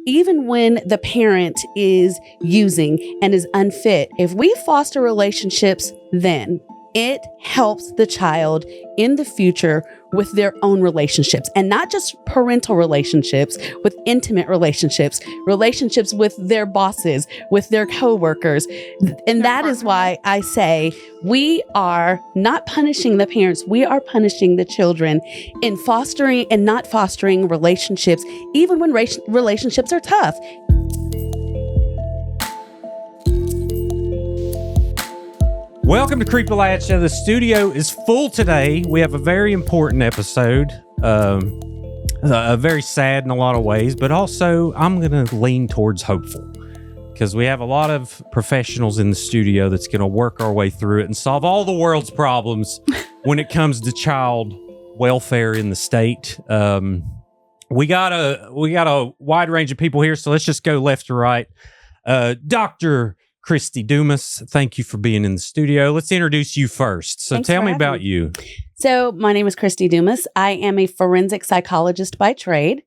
even when the parent is using and is unfit, if we foster relationships, then it helps the child in the future with their own relationships, and not just parental relationships, with intimate relationships, relationships with their bosses, with their coworkers. And that is why I say we are not punishing the parents, we are punishing the children in fostering and not fostering relationships, even when relationships are tough. Welcome to Creepalachia. The studio is full today. We have a very important episode, very sad in a lot of ways, but also I'm going to lean towards hopeful because we have a lot of professionals in the studio that's going to work our way through it and solve all the world's problems when it comes to child welfare in the state. We got a wide range of people here, so let's just go left to right. Dr. Kristi Dumas, thank you for being in the studio. Let's introduce you first. So tell me about you. So my name is Kristi Dumas. I am a forensic psychologist by trade.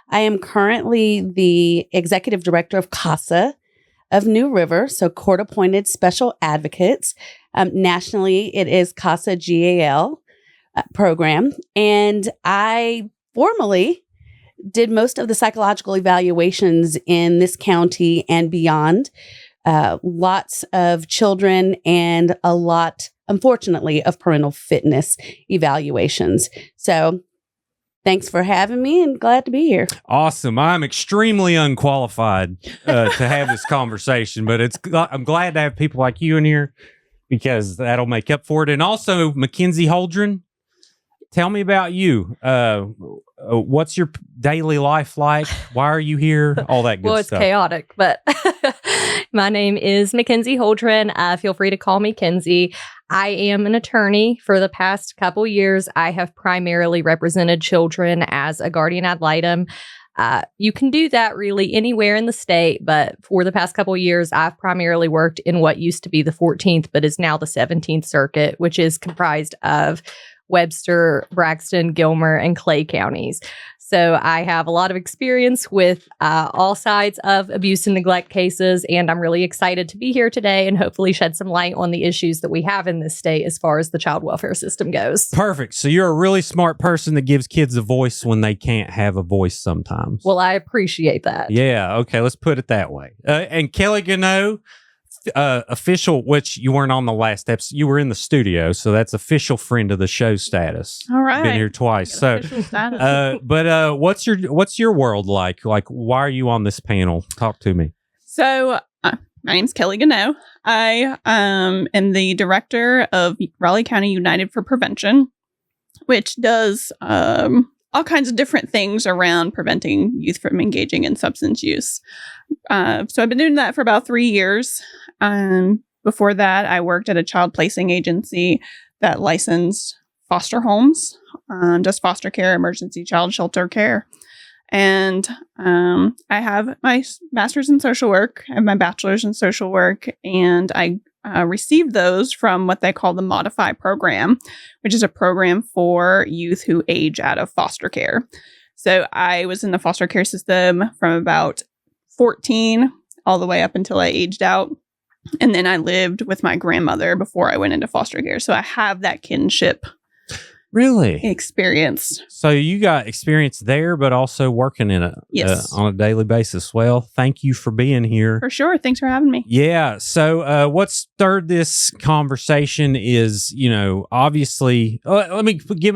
I am currently the executive director of CASA of New River, so court-appointed special advocates. Nationally, it is CASA GAL program. And I formerly did most of the psychological evaluations in this county and beyond. Lots of children and a lot, unfortunately, of parental fitness evaluations. So thanks for having me and glad to be here. Awesome. I'm extremely unqualified to have this conversation, but I'm glad to have people like you in here because that'll make up for it. And also, Mackenzie Holdren, tell me about you. What's your daily life like? Why are you here? All that good stuff. Well, it's chaotic, but my name is Mackenzie Holdren. Feel free to call me Kenzie. I am an attorney. For the past couple years, I have primarily represented children as a guardian ad litem. You can do that really anywhere in the state, but for the past couple years, I've primarily worked in what used to be the 14th, but is now the 17th Circuit, which is comprised of Webster, Braxton, Gilmer, and Clay counties. So I have a lot of experience with all sides of abuse and neglect cases, and I'm really excited to be here today and hopefully shed some light on the issues that we have in this state as far as the child welfare system goes. Perfect. So you're a really smart person that gives kids a voice when they can't have a voice sometimes. Well, I appreciate that. Yeah. Okay. Let's put it that way. And Kellie Gunnoe, official, which you weren't on the last episode, you were in the studio, so that's official friend of the show status. All right, been here twice. So, but what's your world like? Like, why are you on this panel? Talk to me. So, my name's Kellie Gunnoe. I am the director of Raleigh County United for Prevention, which does all kinds of different things around preventing youth from engaging in substance use. So I've been doing that for about 3 years. Before that, I worked at a child placing agency that licensed foster homes, does foster care, emergency child shelter care. And I have my master's in social work and my bachelor's in social work. And I received those from what they call the Modify program, which is a program for youth who age out of foster care. So I was in the foster care system from about 14 all the way up until I aged out. And then I lived with my grandmother before I went into foster care. So I have that kinship experience. So you got experience there, but also working in it on a daily basis. Well, thank you for being here. For sure. Thanks for having me. Yeah. So what stirred this conversation is, obviously, let me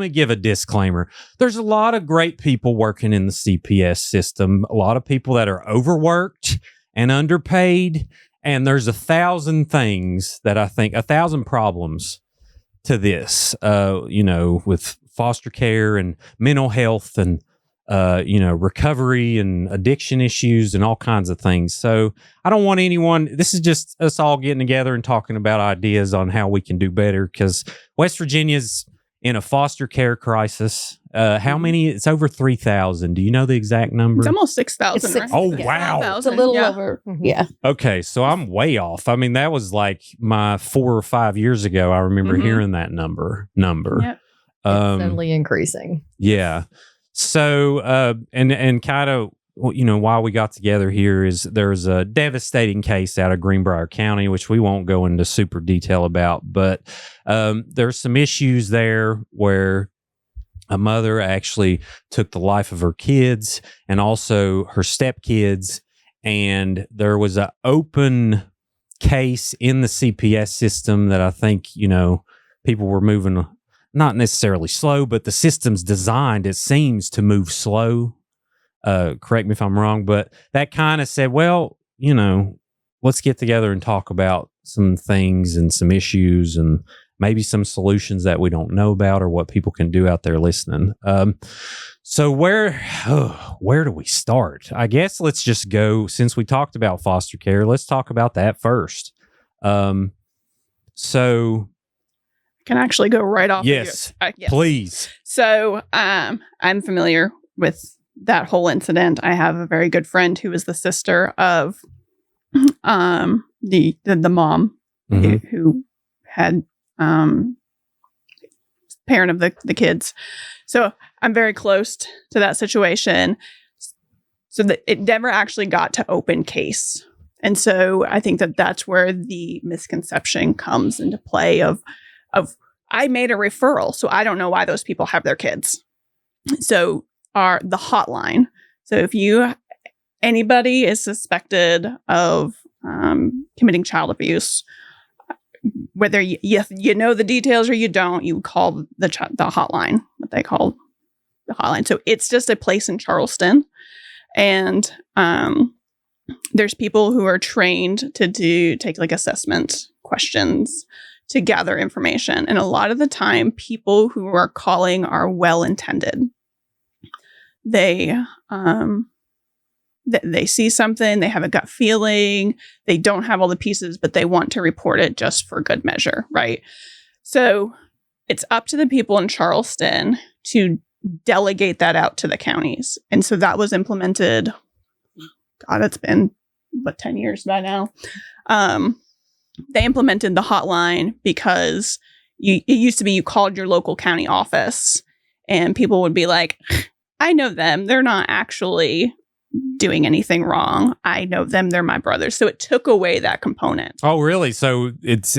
give a disclaimer. There's a lot of great people working in the CPS system, a lot of people that are overworked and underpaid. And there's 1,000 things that I think, 1,000 problems to this, with foster care and mental health and, recovery and addiction issues and all kinds of things. So I don't want this is just us all getting together and talking about ideas on how we can do better because West Virginia's in a foster care crisis. How many? It's over 3,000. Do you know the exact number? It's almost 6,000. Right? Oh, wow. 6,000. It's a little over. Yeah. Okay. So I'm way off. I mean, that was like my 4 or 5 years ago. I remember hearing that number. Yep. It's only increasing. Yeah. So, and kind of why we got together here is there's a devastating case out of Greenbrier County, which we won't go into super detail about, but there's some issues there where a mother actually took the life of her kids and also her stepkids, and there was an open case in the CPS system that I think, people were moving, not necessarily slow, but the system's designed, it seems, to move slow. Correct me if I'm wrong, but that kind of said, well, let's get together and talk about some things and some issues and maybe some solutions that we don't know about or what people can do out there listening. So where do we start? I guess let's just go, since we talked about foster care, let's talk about that first. So can actually go right off. Yes, yes. Please. So I'm familiar with that whole incident. I have a very good friend who was the sister of the mom who had parent of the kids. So I'm very close to that situation. So that it never actually got to open case. And so I think that that's where the misconception comes into play of I made a referral, so I don't know why those people have their kids. So the hotline. So if anybody is suspected of committing child abuse, whether you know the details or you don't, you call the hotline, what they call the hotline. So it's just a place in Charleston, and there's people who are trained to take like assessment questions to gather information. And a lot of the time, people who are calling are well-intended. They see something, they have a gut feeling, they don't have all the pieces, but they want to report it just for good measure, right? So it's up to the people in Charleston to delegate that out to the counties. And so that was implemented, God, it's been, 10 years by now. They implemented the hotline because it used to be you called your local county office and people would be like, I know them. They're not actually doing anything wrong. I know them. They're my brothers. So it took away that component. Oh, really? So it's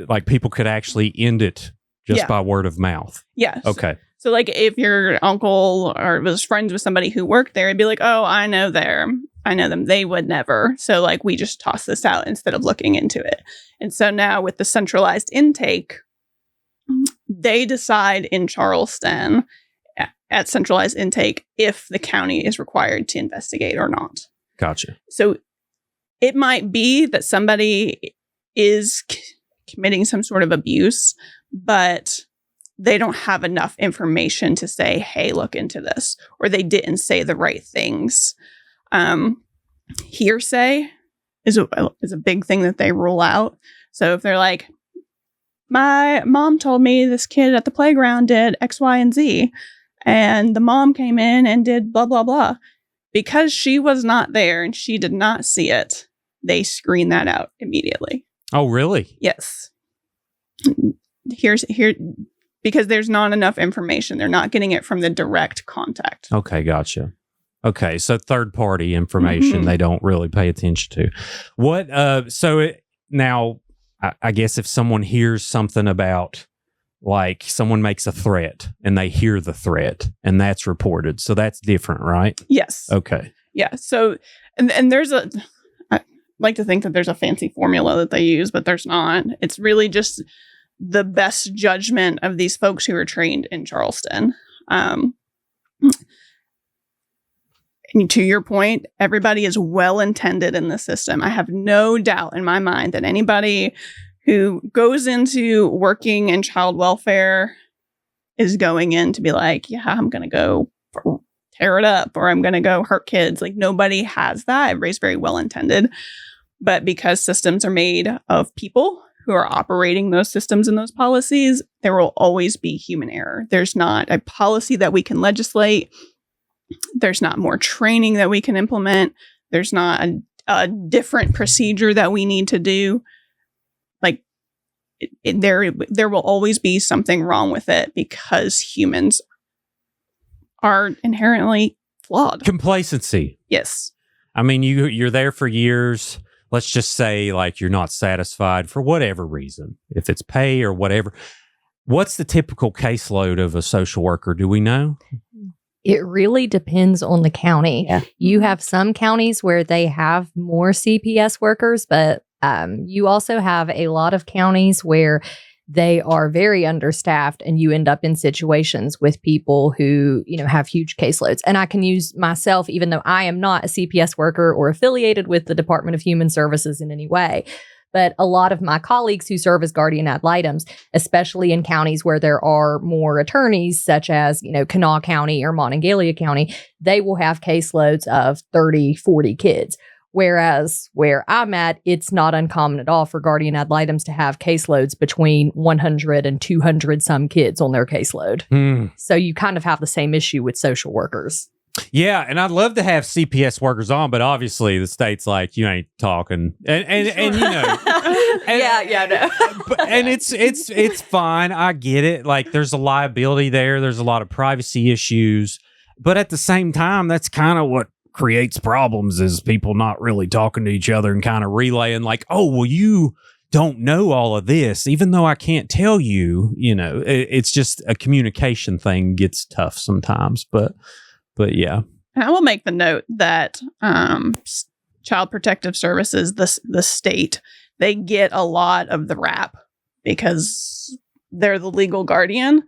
like people could actually end it just by word of mouth. Yes. Okay. So like if your uncle or was friends with somebody who worked there, it'd be like, oh, I know them. They would never. So like we just toss this out instead of looking into it. And so now with the centralized intake, they decide in Charleston at centralized intake if the county is required to investigate or not. Gotcha. So it might be that somebody is committing some sort of abuse, but they don't have enough information to say, hey, look into this, or they didn't say the right things. Hearsay is a big thing that they rule out. So if they're like, my mom told me this kid at the playground did X, Y, and Z, and the mom came in and did blah, blah, blah. Because she was not there and she did not see it, they screen that out immediately. Oh, really? Yes. Because there's not enough information. They're not getting it from the direct contact. Okay, gotcha. Okay, so third-party information they don't really pay attention to. What? Now, I guess if someone hears something about, like, someone makes a threat and they hear the threat and that's reported, so that's different, right? Yes. Okay. Yeah. So, and there's I like to think that there's a fancy formula that they use, but there's not. It's really just the best judgment of these folks who are trained in Charleston. And to your point, everybody is well-intended in the system. I have no doubt in my mind that anybody who goes into working in child welfare is going in to be like, yeah, I'm going to go tear it up, or I'm going to go hurt kids. Like, nobody has that. Everybody's very well-intended. But because systems are made of people who are operating those systems and those policies, there will always be human error. There's not a policy that we can legislate. There's not more training that we can implement. There's not a different procedure that we need to do. Like, there will always be something wrong with it because humans are inherently flawed. Complacency. Yes. I mean, you're there for years. Let's just say like you're not satisfied for whatever reason, if it's pay or whatever. What's the typical caseload of a social worker? Do we know? It really depends on the county. Yeah. You have some counties where they have more CPS workers, but you also have a lot of counties where they are very understaffed, and you end up in situations with people who, have huge caseloads. And I can use myself, even though I am not a CPS worker or affiliated with the Department of Human Services in any way. But a lot of my colleagues who serve as guardian ad litems, especially in counties where there are more attorneys, such as, Kanawha County or Monongalia County, they will have caseloads of 30, 40 kids. Whereas where I'm at, it's not uncommon at all for guardian ad litems to have caseloads between 100 and 200 some kids on their caseload. So you kind of have the same issue with social workers. Yeah, and I'd love to have CPS workers on, but obviously the state's like, you ain't talking, and and and it's fine. I get it. Like, there's a liability there. There's a lot of privacy issues, but at the same time, that's kind of what creates problems, is people not really talking to each other and kind of relaying like, oh, well, you don't know all of this, even though I can't tell you. It's just a communication thing gets tough sometimes, but yeah. And I will make the note that Child Protective Services, the state, they get a lot of the rap because they're the legal guardian,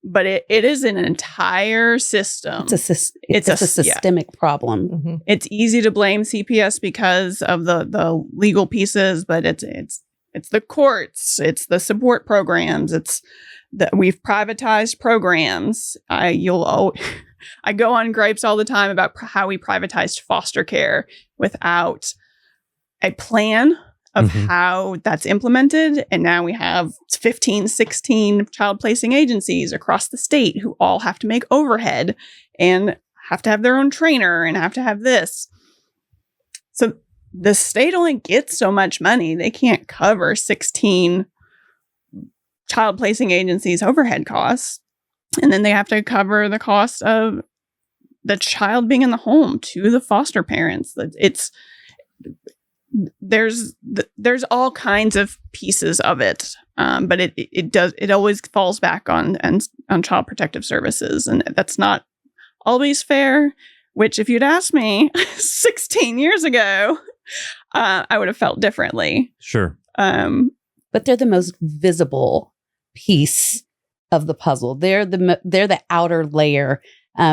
but it is an entire system. It's a systemic problem. Mm-hmm. It's easy to blame CPS because of the legal pieces, but it's the courts, it's the support programs, it's that we've privatized programs. I go on gripes all the time about how we privatized foster care without a plan of how that's implemented. And now we have 15, 16 child placing agencies across the state who all have to make overhead and have to have their own trainer and have to have this. So the state only gets so much money. They can't cover 16 child placing agencies' overhead costs. And then they have to cover the cost of the child being in the home to the foster parents. There's all kinds of pieces of it, but it always falls back on Child Protective Services, and that's not always fair. Which, if you'd asked me 16 years ago, I would have felt differently. Sure, but they're the most visible piece of the puzzle. They're the outer layer,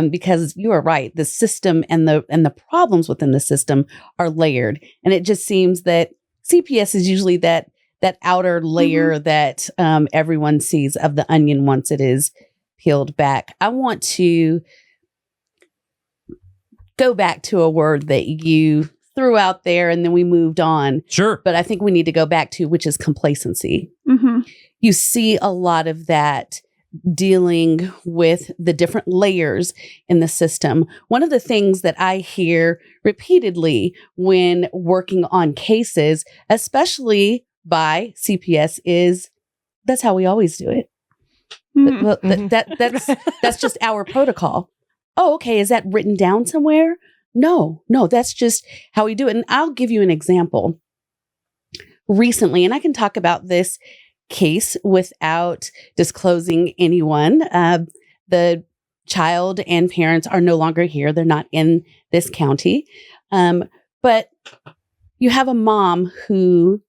because you are right. The system and the problems within the system are layered, and it just seems that CPS is usually that outer layer that everyone sees of the onion once it is peeled back. I want to go back to a word that you threw out there, and then we moved on. Sure, but I think we need to go back to, which is complacency. You see a lot of that dealing with the different layers in the system. One of the things that I hear repeatedly when working on cases, especially by CPS, is that's how we always do it. Well, that's just our protocol. Oh, okay. Is that written down somewhere? No, that's just how we do it. And I'll give you an example. Recently, and I can talk about this case without disclosing anyone. The child and parents are no longer here. They're not in this county. But you have a mom who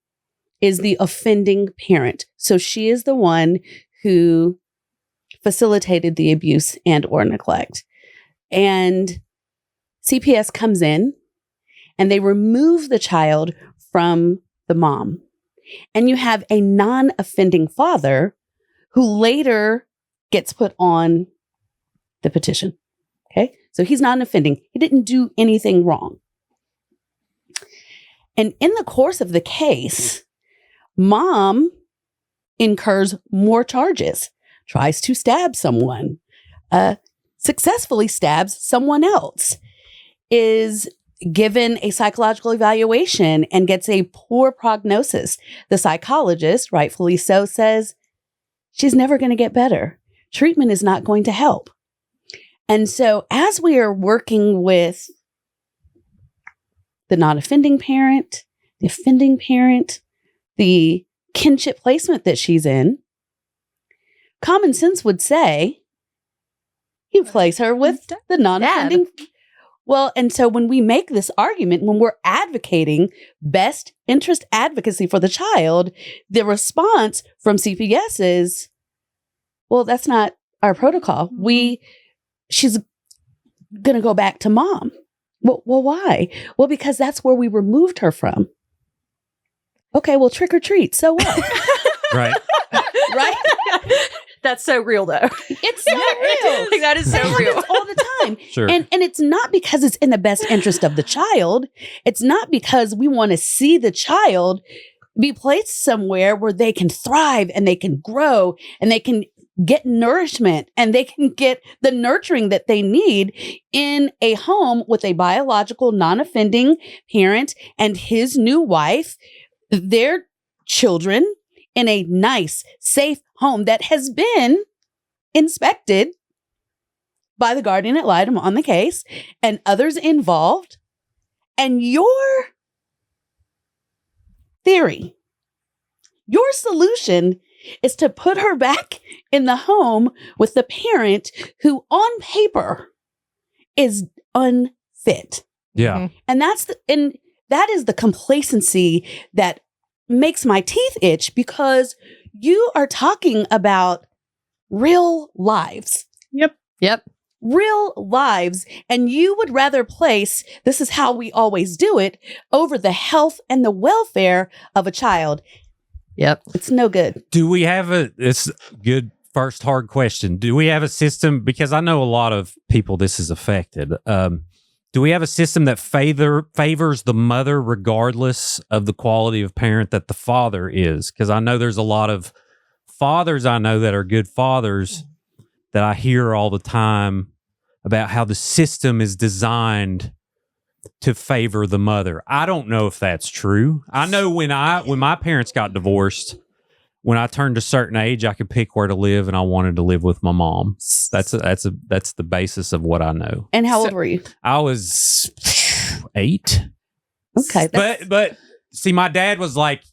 is the offending parent. So she is the one who facilitated the abuse and or neglect. And CPS comes in and they remove the child from the mom. And you have a non-offending father who later gets put on the petition. Okay. So he's non-offending. He didn't do anything wrong. And in the course of the case, mom incurs more charges, tries to stab someone, successfully stabs someone else, is given a psychological evaluation and gets a poor prognosis. The psychologist, rightfully so, says she's never going to get better. Treatment is not going to help. And so as we are working with the non-offending parent, the offending parent, the kinship placement that she's in, common sense would say you place her with the non-offending. Well, and so when we make this argument, when we're advocating best interest advocacy for the child, the response from CPS is, well, that's not our protocol. She's going to go back to mom. Well, why? Well, because that's where we removed her from. Okay, well, trick or treat. So what? Right. Right? That's so real, though. It's so real. Like, that is so It real. happens all the time. Sure. And it's not because it's in the best interest of the child. It's not because we want to see the child be placed somewhere where they can thrive and they can grow and they can get nourishment and they can get the nurturing that they need in a home with a biological non-offending parent and his new wife, their children, in a nice, safe home that has been inspected by the guardian ad litem on the case and others involved. And your theory, your solution is to put her back in the home with the parent who on paper is unfit. Yeah. And that is the complacency that makes my teeth itch, because you are talking about real lives. Yep. Real lives. And you would rather place, this is how we always do it, over the health and the welfare of a child. Yep. It's no good. Do we have it's a good first hard question. Do we have a system? Because I know a lot of people this is affected. Do we have a system that favors the mother regardless of the quality of parent that the father is? Because I know there's a lot of fathers I know that are good fathers that I hear all the time about how the system is designed to favor the mother. I don't know if that's true. I know when my parents got divorced, when I turned a certain age, I could pick where to live, and I wanted to live with my mom. That's the basis of what I know. And how old were you? I was 8. Okay. But see, my dad was like,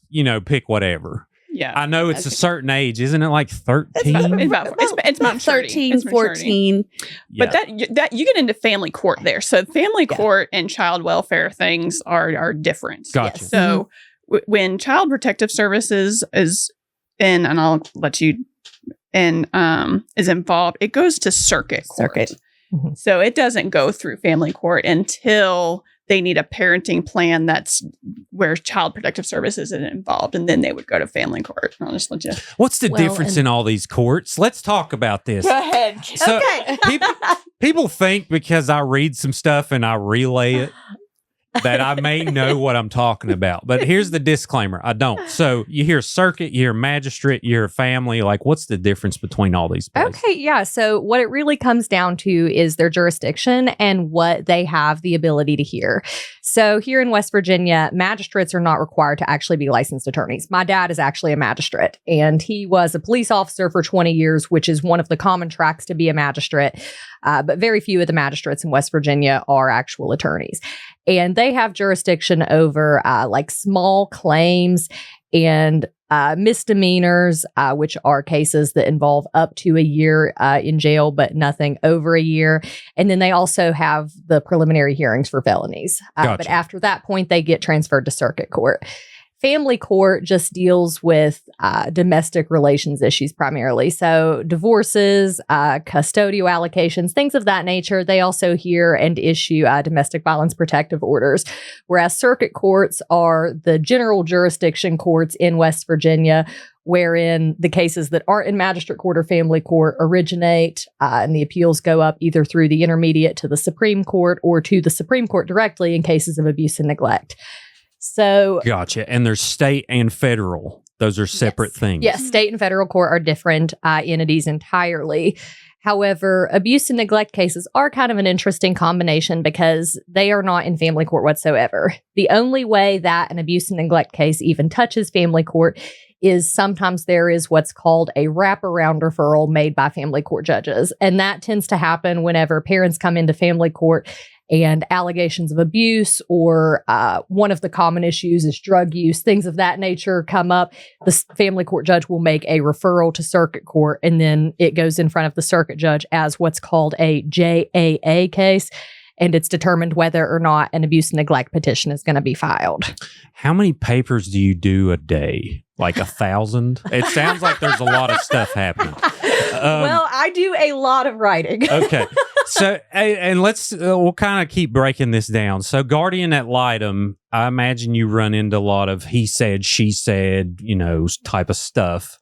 pick whatever. Yeah. I know it's a certain age, isn't it? Like 13. It's about 13, 14. But that you get into family court there. So family court and child welfare things are different. Gotcha. So when Child Protective Services is in, and I'll let you in, is involved, it goes to circuit court. Mm-hmm. So it doesn't go through family court until they need a parenting plan that's where Child Protective Services is involved, and then they would go to family court. I'll just let you. What's the difference in all these courts? Let's talk about this. Go ahead. So people think because I read some stuff and I relay it that I may know what I'm talking about. But here's the disclaimer. I don't. So you hear circuit, you hear magistrate, you hear family. Like, what's the difference between all these places? Okay, yeah. So what it really comes down to is their jurisdiction and what they have the ability to hear. So here in West Virginia, magistrates are not required to actually be licensed attorneys. My dad is actually a magistrate, and he was a police officer for 20 years, which is one of the common tracks to be a magistrate. But very few of the magistrates in West Virginia are actual attorneys. And they have jurisdiction over like small claims and misdemeanors, which are cases that involve up to a year in jail, but nothing over a year. And then they also have the preliminary hearings for felonies. Gotcha. But after that point, they get transferred to circuit court. Family court just deals with domestic relations issues primarily. So divorces, custodial allocations, things of that nature. They also hear and issue domestic violence protective orders, whereas circuit courts are the general jurisdiction courts in West Virginia, wherein the cases that aren't in magistrate court or family court originate, and the appeals go up either through the intermediate to the Supreme Court or to the Supreme Court directly in cases of abuse and neglect. So Gotcha. And there's state and federal. Those are separate things. yes, state and federal court are different entities entirely. However, abuse and neglect cases are kind of an interesting combination because they are not in family court whatsoever. The only way that an abuse and neglect case even touches family court is sometimes there is what's called a wraparound referral made by family court judges. And that tends to happen whenever parents come into family court and allegations of abuse or one of the common issues is drug use, things of that nature come up. The family court judge will make a referral to circuit court, and then it goes in front of the circuit judge as what's called a JAA case. And it's determined whether or not an abuse and neglect petition is going to be filed. How many papers do you do a day? Like 1,000? It sounds like there's a lot of stuff happening. Well, I do a lot of writing. Okay. So, and we'll kind of keep breaking this down. So, guardian at Litem, I imagine you run into a lot of he said, she said, type of stuff.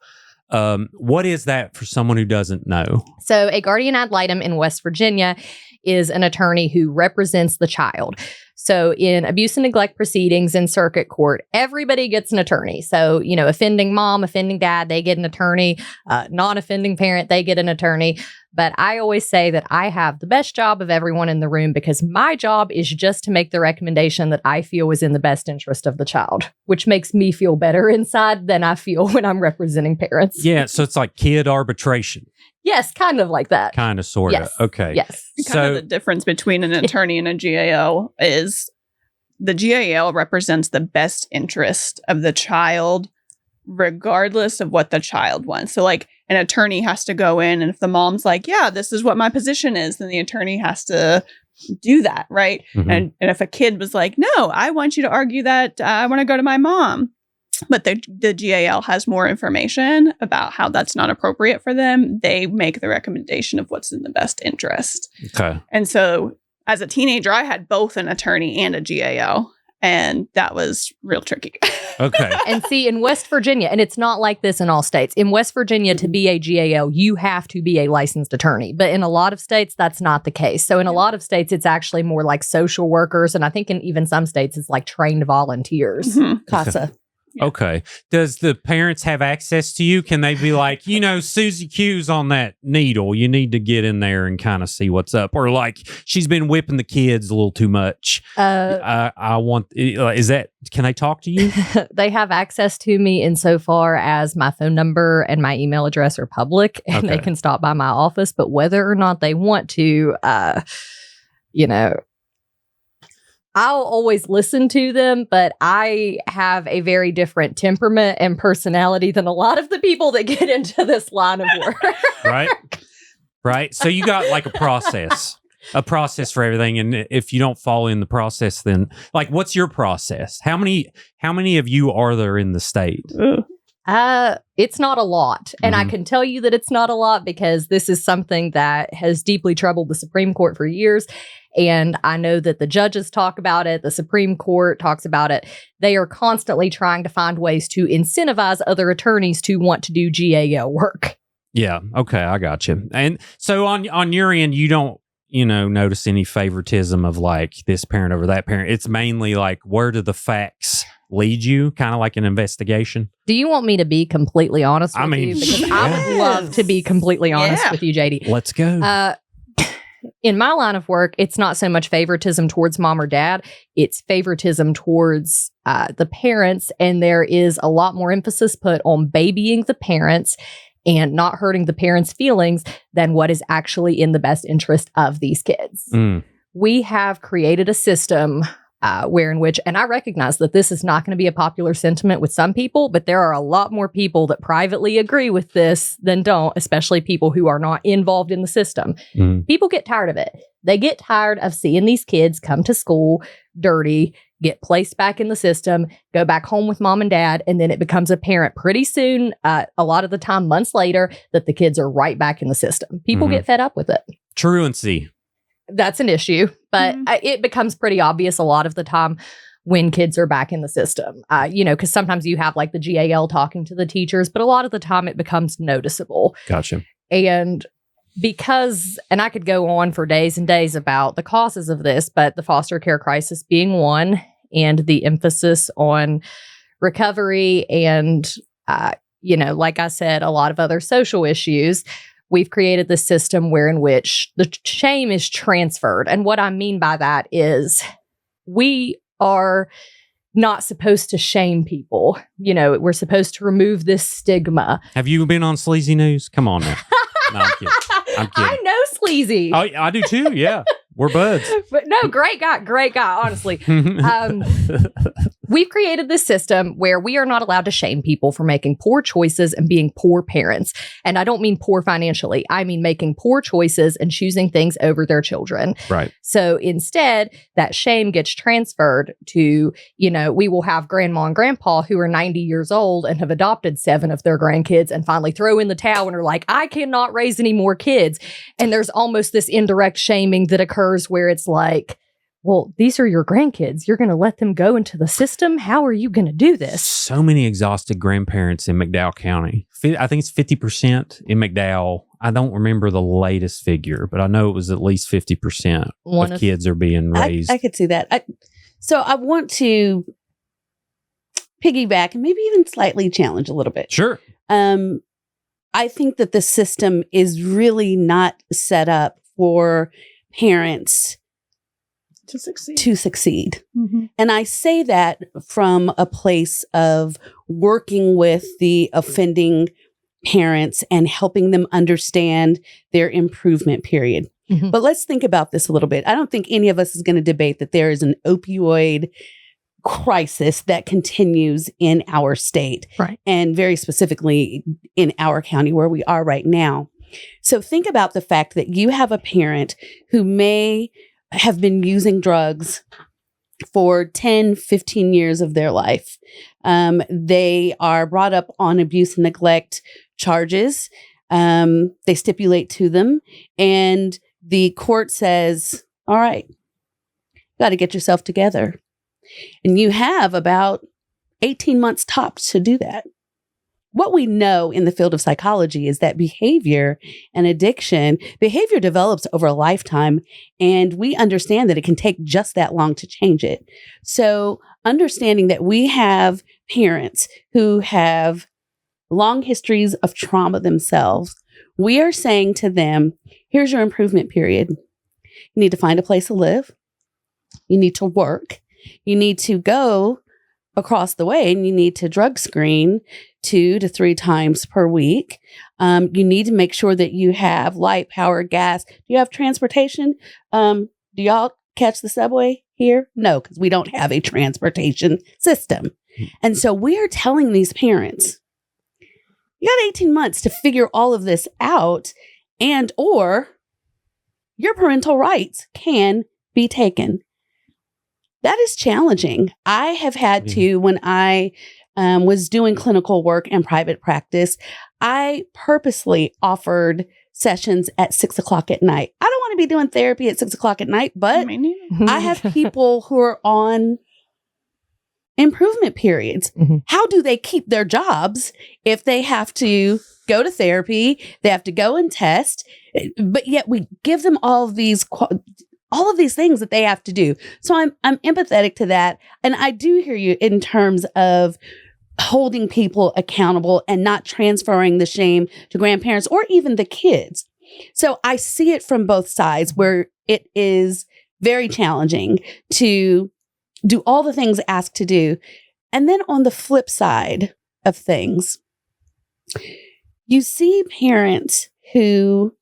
What is that for someone who doesn't know? So, a guardian ad litem in West Virginia is an attorney who represents the child. So in abuse and neglect proceedings in circuit court, everybody gets an attorney. So, offending mom, offending dad, they get an attorney. Non-offending parent, they get an attorney. But I always say that I have the best job of everyone in the room because my job is just to make the recommendation that I feel is in the best interest of the child, which makes me feel better inside than I feel when I'm representing parents. Yeah, so it's like kid arbitration. Yes, kind of like that. Kind of, sort of. Yes. Okay. Yes. Kind of the difference between an attorney and a GAL is the GAL represents the best interest of the child, regardless of what the child wants. So like an attorney has to go in, and if the mom's like, yeah, this is what my position is, then the attorney has to do that, right? Mm-hmm. And if a kid was like, no, I want you to argue that I want to go to my mom, but the GAL has more information about how that's not appropriate for them, they make the recommendation of what's in the best interest. Okay. And so as a teenager, I had both an attorney and a GAL, and that was real tricky. Okay. And see, in West Virginia, and it's not like this in all states, in West Virginia, to be a GAL, you have to be a licensed attorney. But in a lot of states, that's not the case. So in a lot of states, it's actually more like social workers. And I think in even some states, it's like trained volunteers. Mhm. CASA. Yeah. Okay. Does the parents have access to you? Can they be like, Susie Q's on that needle. You need to get in there and kind of see what's up. Or like, she's been whipping the kids a little too much. Can they talk to you? They have access to me insofar as my phone number and my email address are public, and they can stop by my office. But whether or not they want to, I'll always listen to them, but I have a very different temperament and personality than a lot of the people that get into this line of work. Right. So you got like a process for everything. And if you don't follow in the process, then like, what's your process? How many of you are there in the state? It's not a lot. And I can tell you that it's not a lot because this is something that has deeply troubled the Supreme Court for years. And I know that the judges talk about it. The Supreme Court talks about it. They are constantly trying to find ways to incentivize other attorneys to want to do GAL work. Yeah. Okay. I got you. And so on your end, you don't, notice any favoritism of like this parent over that parent. It's mainly like, where do the facts lead you? Kind of like an investigation. Do you want me to be completely honest with you? Because I would love to be completely honest with you, JD. Let's go. In my line of work, it's not so much favoritism towards mom or dad. It's favoritism towards the parents. And there is a lot more emphasis put on babying the parents and not hurting the parents' feelings than what is actually in the best interest of these kids. We have created a system and I recognize that this is not going to be a popular sentiment with some people, but there are a lot more people that privately agree with this than don't, especially people who are not involved in the system. People get tired of it. They get tired of seeing these kids come to school dirty, get placed back in the system, go back home with mom and dad, and then it becomes apparent pretty soon, a lot of the time, months later, that the kids are right back in the system. People get fed up with it. Truancy. That's an issue, but it becomes pretty obvious a lot of the time when kids are back in the system, because sometimes you have like the GAL talking to the teachers, but a lot of the time it becomes noticeable. Gotcha. And I could go on for days and days about the causes of this, but the foster care crisis being one, and the emphasis on recovery and, like I said, a lot of other social issues. We've created this system in which the shame is transferred. And what I mean by that is we are not supposed to shame people. You know, we're supposed to remove this stigma. Have you been on Sleazy News? Come on now. No, I'm kidding. I know Sleazy. Oh, I do too. Yeah. We're buds. But no, great guy, honestly. We've created this system where we are not allowed to shame people for making poor choices and being poor parents. And I don't mean poor financially. I mean making poor choices and choosing things over their children. Right. So instead, that shame gets transferred to, you know, we will have grandma and grandpa who are 90 years old and have adopted 7 of their grandkids and finally throw in the towel and are like, I cannot raise any more kids. And there's almost this indirect shaming that occurs where it's like, well, these are your grandkids. You're going to let them go into the system? How are you going to do this? So many exhausted grandparents in McDowell County. I think it's 50% in McDowell. I don't remember the latest figure, but I know it was at least 50% of kids are being raised. I could see that. So I want to piggyback and maybe even slightly challenge a little bit. Sure. I think that the system is really not set up for parents to succeed. Mm-hmm. And I say that from a place of working with the offending parents and helping them understand their improvement period. Mm-hmm. But let's think about this a little bit. I don't think any of us is going to debate that there is an opioid crisis that continues in our state, right, and very specifically in our county where we are right now. So think about the fact that you have a parent who may have been using drugs for 10, 15 years of their life. They are brought up on abuse and neglect charges. They stipulate to them, and the court says, all right, you got to get yourself together. And you have about 18 months tops to do that. What we know in the field of psychology is that behavior develops over a lifetime, and we understand that it can take just that long to change it. So understanding that we have parents who have long histories of trauma themselves, we are saying to them, here's your improvement period. You need to find a place to live. You need to work. You need to go across the way and you need to drug screen 2 to 3 times per week. You need to make sure that you have light, power, gas. Do you have transportation? Do y'all catch the subway here? No, because we don't have a transportation system. And so we are telling these parents, you got 18 months to figure all of this out, and or your parental rights can be taken. That is challenging. I have had to, when I was doing clinical work and private practice, I purposely offered sessions at 6:00 at night. I don't want to be doing therapy at 6:00 at night, but I have people who are on improvement periods. Mm-hmm. How do they keep their jobs if they have to go to therapy, they have to go and test, but yet we give them all of these things that they have to do. So I'm empathetic to that. And I do hear you in terms of holding people accountable and not transferring the shame to grandparents or even the kids. So I see it from both sides where it is very challenging to do all the things asked to do. And then on the flip side of things, you see parents who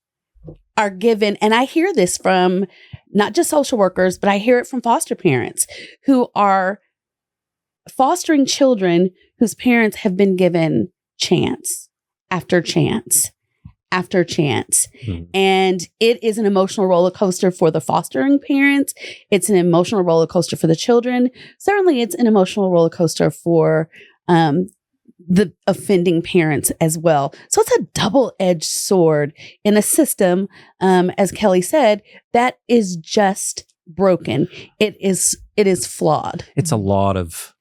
are given, and I hear this from not just social workers, but I hear it from foster parents who are fostering children whose parents have been given chance after chance after chance. Mm-hmm. And it is an emotional roller coaster for the fostering parents. It's an emotional roller coaster for the children. Certainly, it's an emotional roller coaster for the offending parents as well. So it's a double-edged sword in a system, as Kellie said, that is just broken. It is flawed. It's a lot of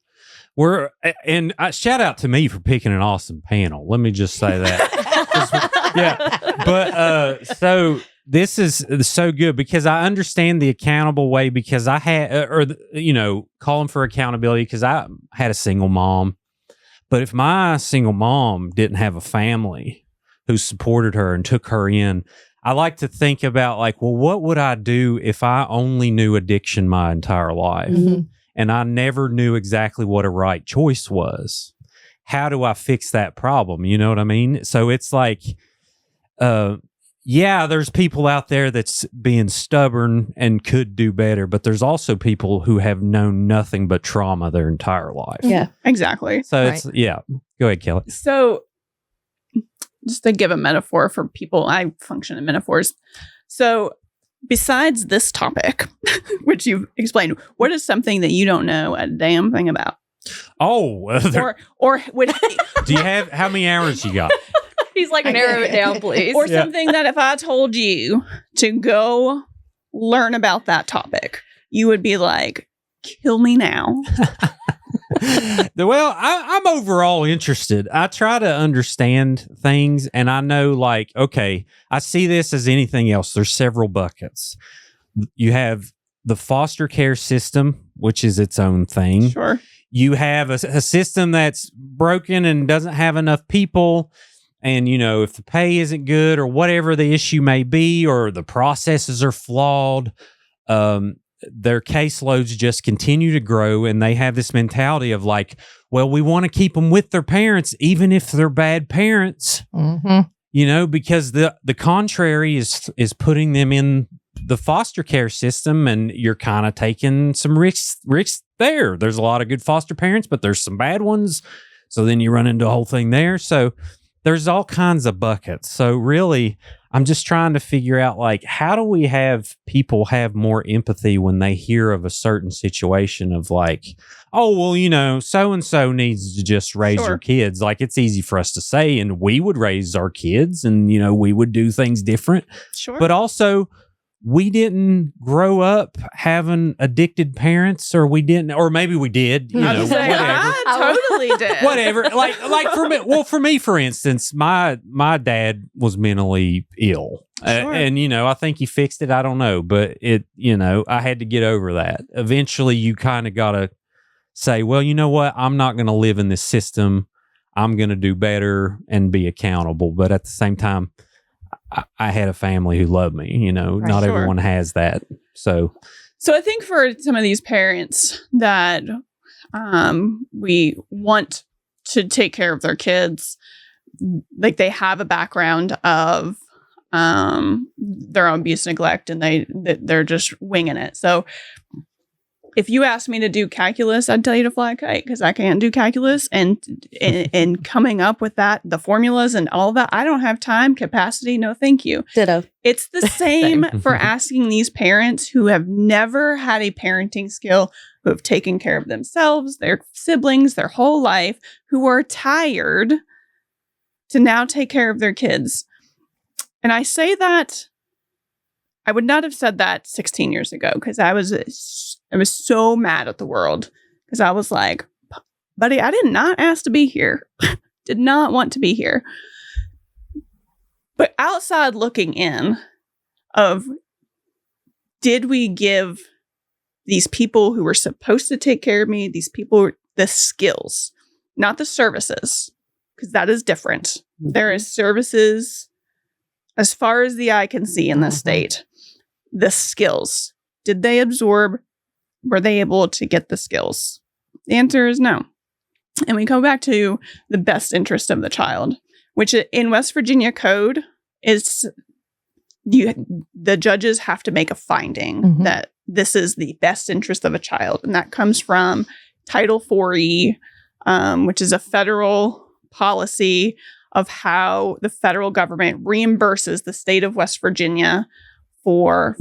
shout out to me for picking an awesome panel. Let me just say that. Yeah. But so this is so good because I understand the accountable way because I had, calling for accountability because I had a single mom. But if my single mom didn't have a family who supported her and took her in, I like to think about what would I do if I only knew addiction my entire life? Mm-hmm. and I never knew exactly what a right choice was. How do I fix that problem? You know what I mean? So it's like, yeah, there's people out there that's being stubborn and could do better, but there's also people who have known nothing but trauma their entire life. Yeah. Exactly. So it's, yeah. Go ahead, Kelly. So just to give a metaphor for people, I function in metaphors. So besides this topic, which you've explained, what is something that you don't know a damn thing about? Oh, or would do you have, how many hours you got? He's like, narrow it down, please. or something that if I told you to go learn about that topic, you would be like, kill me now. Well, I'm overall interested. I try to understand things, and I know, like, okay, I see this as anything else. There's several buckets. You have the foster care system, which is its own thing. Sure. You have a system that's broken and doesn't have enough people. And, you know, if the pay isn't good or whatever the issue may be, or the processes are flawed, their caseloads just continue to grow. And they have this mentality of like, well, we want to keep them with their parents, even if they're bad parents, you know, because the contrary is putting them in the foster care system, and you're kind of taking some risks there. There's a lot of good foster parents, but there's some bad ones. So then you run into a whole thing there. So there's all kinds of buckets. So really, I'm just trying to figure out, like, how do we have people have more empathy when they hear of a certain situation of like, oh, well, you know, so-and-so needs to just raise your kids. Like, it's easy for us to say, and we would raise our kids and, you know, we would do things different. Sure. But also, we didn't grow up having addicted parents, or we didn't, or maybe we did, you know, whatever. I totally did. Whatever. Like for me, well, for me, for instance, my dad was mentally ill. Sure. And, you know, I think he fixed it. I don't know, but you know, I had to get over that. Eventually you kind of got to say, well, you know what? I'm not going to live in this system. I'm going to do better and be accountable. But at the same time, I had a family who loved me, you know, not everyone has that. So I think for some of these parents that we want to take care of their kids, like they have a background of their own abuse, neglect, and they're just winging it. So if you asked me to do calculus, I'd tell you to fly a kite, because I can't do calculus, and coming up with that, the formulas and all that, I don't have time, capacity, no thank you. Ditto. It's the same for asking these parents who have never had a parenting skill, who have taken care of themselves, their siblings, their whole life, who are tired to now take care of their kids. And I say that I would not have said that 16 years ago, because I was so mad at the world, because I was like, buddy, I did not ask to be here. Did not want to be here. But outside looking in of, did we give these people who were supposed to take care of me, these people, the skills, not the services, because that is different. There is services as far as the eye can see in this state. The skills, did they absorb? Were they able to get the skills? The answer is no. And we go back to the best interest of the child, which in West Virginia code is the judges have to make a finding that this is the best interest of a child. And that comes from Title 4E, which is a federal policy of how the federal government reimburses the state of West Virginia for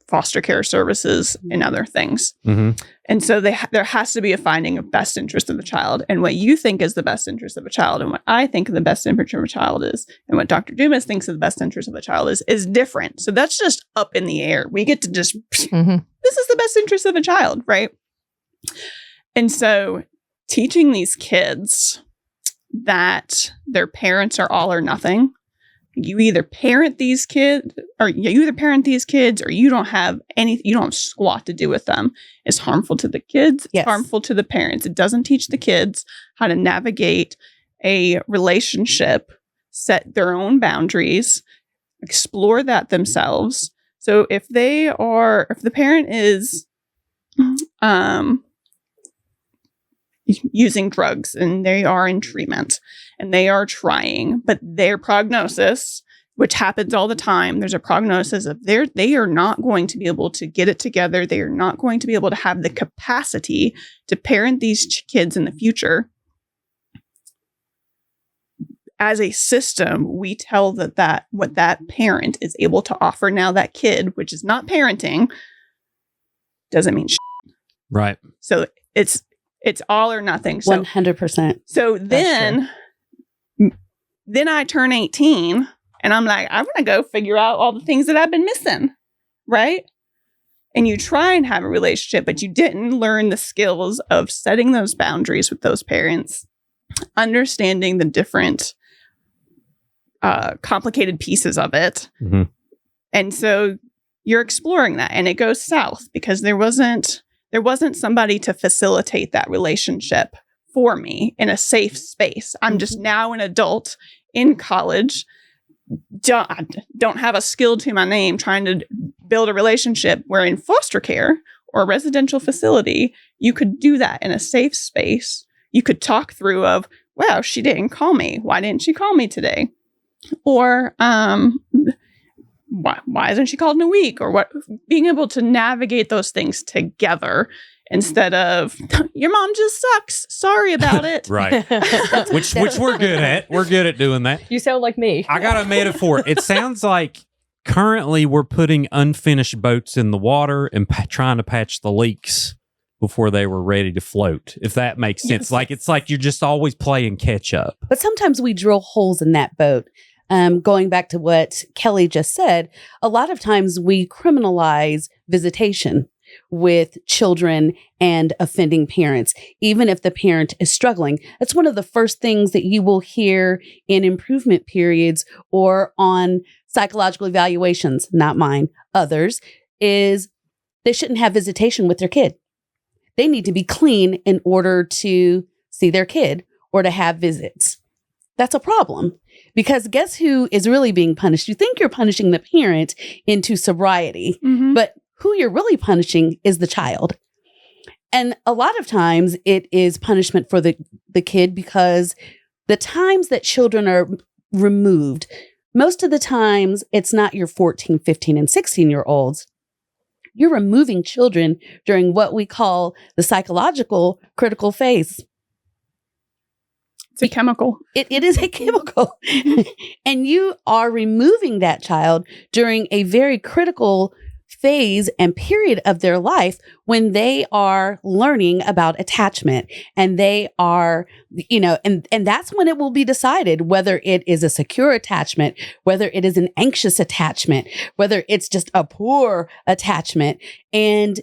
foster care services and other things. And so there has to be a finding of best interest of the child. And what you think is the best interest of a child, and what I think the best interest of a child is, and what Dr. Dumas thinks is the best interest of a child is different. So that's just up in the air. We get to just, this is the best interest of a child, right? And so teaching these kids that their parents are all or nothing, you either parent these kids, or you don't have squat to do with them, is harmful to the kids, Yes. harmful to the parents. It doesn't teach the kids how to navigate a relationship, set their own boundaries, explore that themselves. So if the parent is using drugs and they are in treatment and they are trying, but their prognosis, which happens all the time, there's a prognosis of they are not going to be able to get it together. They are not going to be able to have the capacity to parent these kids in the future. As a system, we tell that what that parent is able to offer now that kid, which is not parenting, doesn't mean shit. Right. So it's all or nothing. So 100%. So then I turn 18 and I'm like, I'm going to go figure out all the things that I've been missing. Right. And you try and have a relationship, but you didn't learn the skills of setting those boundaries with those parents, understanding the different complicated pieces of it. Mm-hmm. And so you're exploring that and it goes south because there wasn't somebody to facilitate that relationship for me in a safe space. I'm just now an adult in college, don't have a skill to my name, trying to build a relationship, where in foster care or a residential facility, you could do that in a safe space. You could talk through of, wow, she didn't call me. Why didn't she call me today? Or, why isn't she called in a week? Or what? Being able to navigate those things together instead of, your mom just sucks. Sorry about it. Right. which we're good at. We're good at doing that. You sound like me. I got a metaphor. It sounds like currently we're putting unfinished boats in the water and trying to patch the leaks before they were ready to float, if that makes sense. Yes. Like, it's like you're just always playing catch up. But sometimes we drill holes in that boat. Going back to what Kellie just said, a lot of times we criminalize visitation with children and offending parents, even if the parent is struggling. That's one of the first things that you will hear in improvement periods or on psychological evaluations, not mine, others, is they shouldn't have visitation with their kid. They need to be clean in order to see their kid or to have visits. That's a problem because guess who is really being punished? You think you're punishing the parent into sobriety, but who you're really punishing is the child. And a lot of times it is punishment for the kid because the times that children are removed, most of the times it's not your 14, 15, and 16-year-olds. You're removing children during what we call the psychological critical phase. It's a chemical. It is a chemical. And you are removing that child during a very critical phase and period of their life when they are learning about attachment and they are, and that's when it will be decided whether it is a secure attachment, whether it is an anxious attachment, whether it's just a poor attachment. And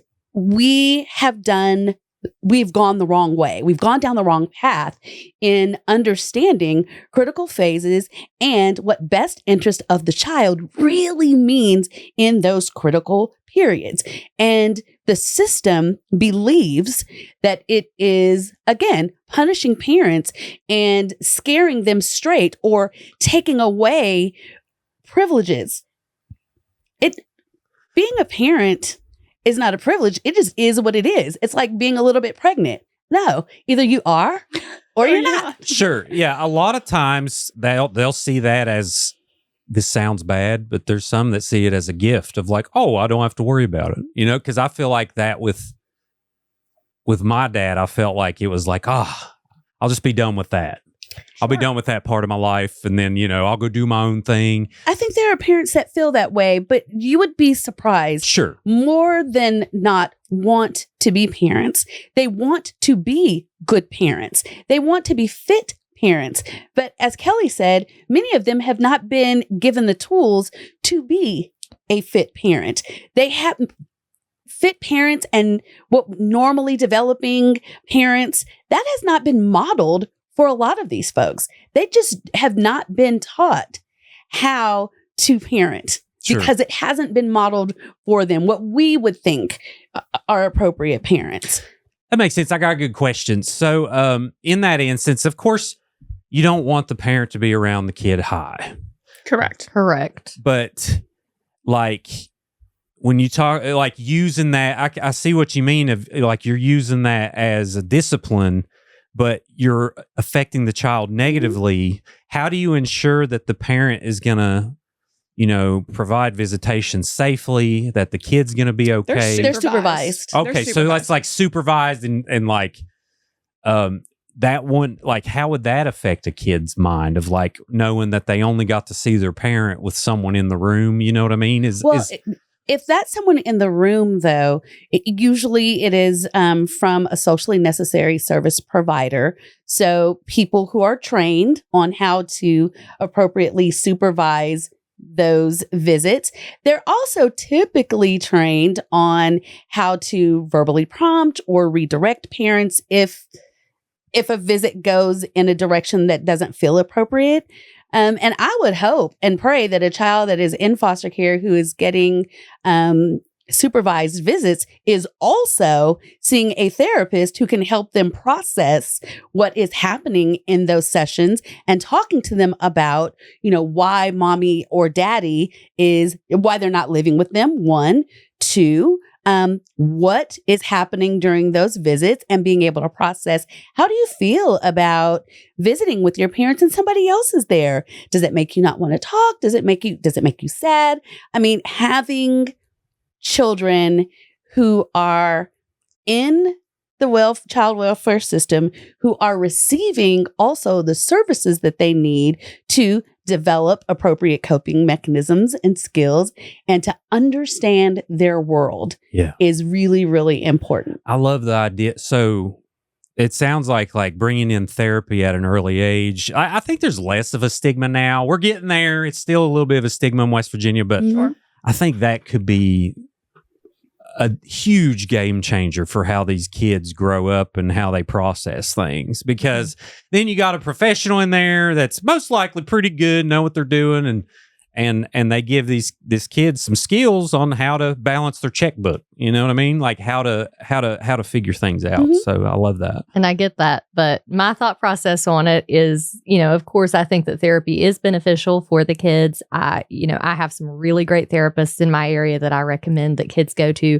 we've gone the wrong way. We've gone down the wrong path in understanding critical phases and what best interest of the child really means in those critical periods. And the system believes that it is, again, punishing parents and scaring them straight or taking away privileges. Being a parent is not a privilege. It just is what it is. It's like being a little bit pregnant. No, either you are or you're not. Sure. Yeah. A lot of times they'll see that as, this sounds bad, but there's some that see it as a gift of like, oh, I don't have to worry about it. Because I feel like that with my dad, I felt like it was like, I'll just be done with that. I'll be done with that part of my life. And then, I'll go do my own thing. I think there are parents that feel that way, but you would be surprised. Sure. More than not want to be parents. They want to be good parents. They want to be fit parents. But as Kellie said, many of them have not been given the tools to be a fit parent. They have fit parents and what normally developing parents, that has not been modeled for a lot of these folks. They just have not been taught how to parent because it hasn't been modeled for them, what we would think are appropriate parents. That makes sense. I got a good question. So in that instance, of course, you don't want the parent to be around the kid high. Correct. But like when you talk, like using that, I see what you mean of like you're using that as a discipline. but you're affecting the child negatively. How do you ensure that the parent is going to, provide visitation safely, that the kid's going to be okay? They're supervised. Okay, so that's like supervised and like that one, like how would that affect a kid's mind of like knowing that they only got to see their parent with someone in the room? You know what I mean? If that's someone in the room, though, usually it is from a socially necessary service provider. So people who are trained on how to appropriately supervise those visits. They're also typically trained on how to verbally prompt or redirect parents if a visit goes in a direction that doesn't feel appropriate. And I would hope and pray that a child that is in foster care who is getting supervised visits is also seeing a therapist who can help them process what is happening in those sessions and talking to them about, why mommy or daddy why they're not living with them. 1, 2, what is happening during those visits and being able to process, how do you feel about visiting with your parents and somebody else is there? Does it make you not want to talk? Does it make you sad? I mean, having children who are in the child welfare system, who are receiving also the services that they need to develop appropriate coping mechanisms and skills and to understand their world is really, really important. I love the idea. So it sounds like bringing in therapy at an early age. I think there's less of a stigma now. We're getting there. It's still a little bit of a stigma in West Virginia, but I think that could be a huge game changer for how these kids grow up and how they process things, because then you got a professional in there that's most likely pretty good, know what they're doing, and they give these kids some skills on how to balance their checkbook. You know what I mean? Like how to figure things out. So I love that. And I get that. But my thought process on it is, of course, I think that therapy is beneficial for the kids. I have some really great therapists in my area that I recommend that kids go to.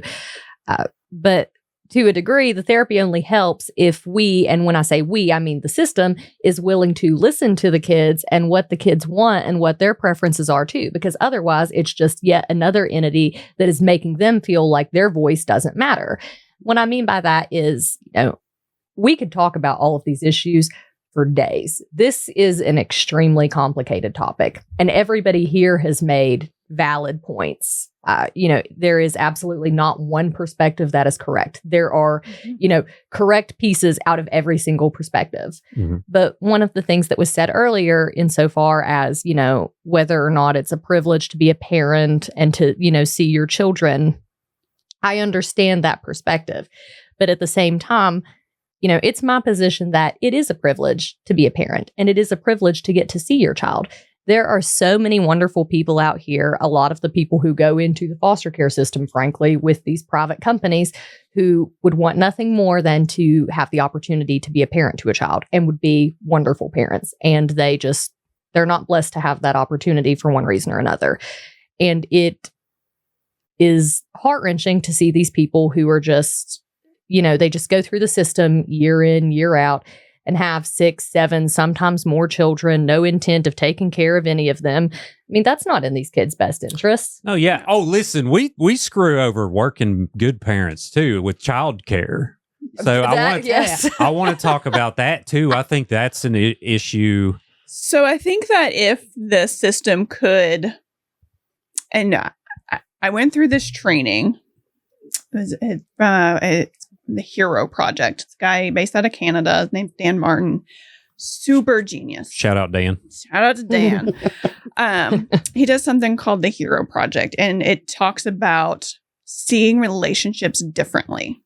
But to a degree, the therapy only helps if we, and when I say we, I mean the system, is willing to listen to the kids and what the kids want and what their preferences are too, because otherwise it's just yet another entity that is making them feel like their voice doesn't matter. What I mean by that is, we could talk about all of these issues for days. This is an extremely complicated topic, and everybody here has made valid points. There is absolutely not one perspective that is correct. There are, correct pieces out of every single perspective. But one of the things that was said earlier, insofar as, whether or not it's a privilege to be a parent and to, see your children, I understand that perspective. But at the same time, it's my position that it is a privilege to be a parent, and it is a privilege to get to see your child. There are so many wonderful people out here, a lot of the people who go into the foster care system, frankly, with these private companies, who would want nothing more than to have the opportunity to be a parent to a child and would be wonderful parents. And they're not blessed to have that opportunity for one reason or another. And it is heart-wrenching to see these people who are just, they just go through the system year in, year out, and have 6, 7, sometimes more children, no intent of taking care of any of them. I mean, that's not in these kids' best interests. Oh, yeah. Oh, listen, we screw over working good parents, too, with childcare. So I want to talk about that, too. I think that's an issue. So I think that if the system could, and I went through this training, the Hero Project. It's a guy based out of Canada. His name's Dan Martin. Super genius. Shout out, Dan. Shout out to Dan. He does something called the Hero Project, and it talks about seeing relationships differently.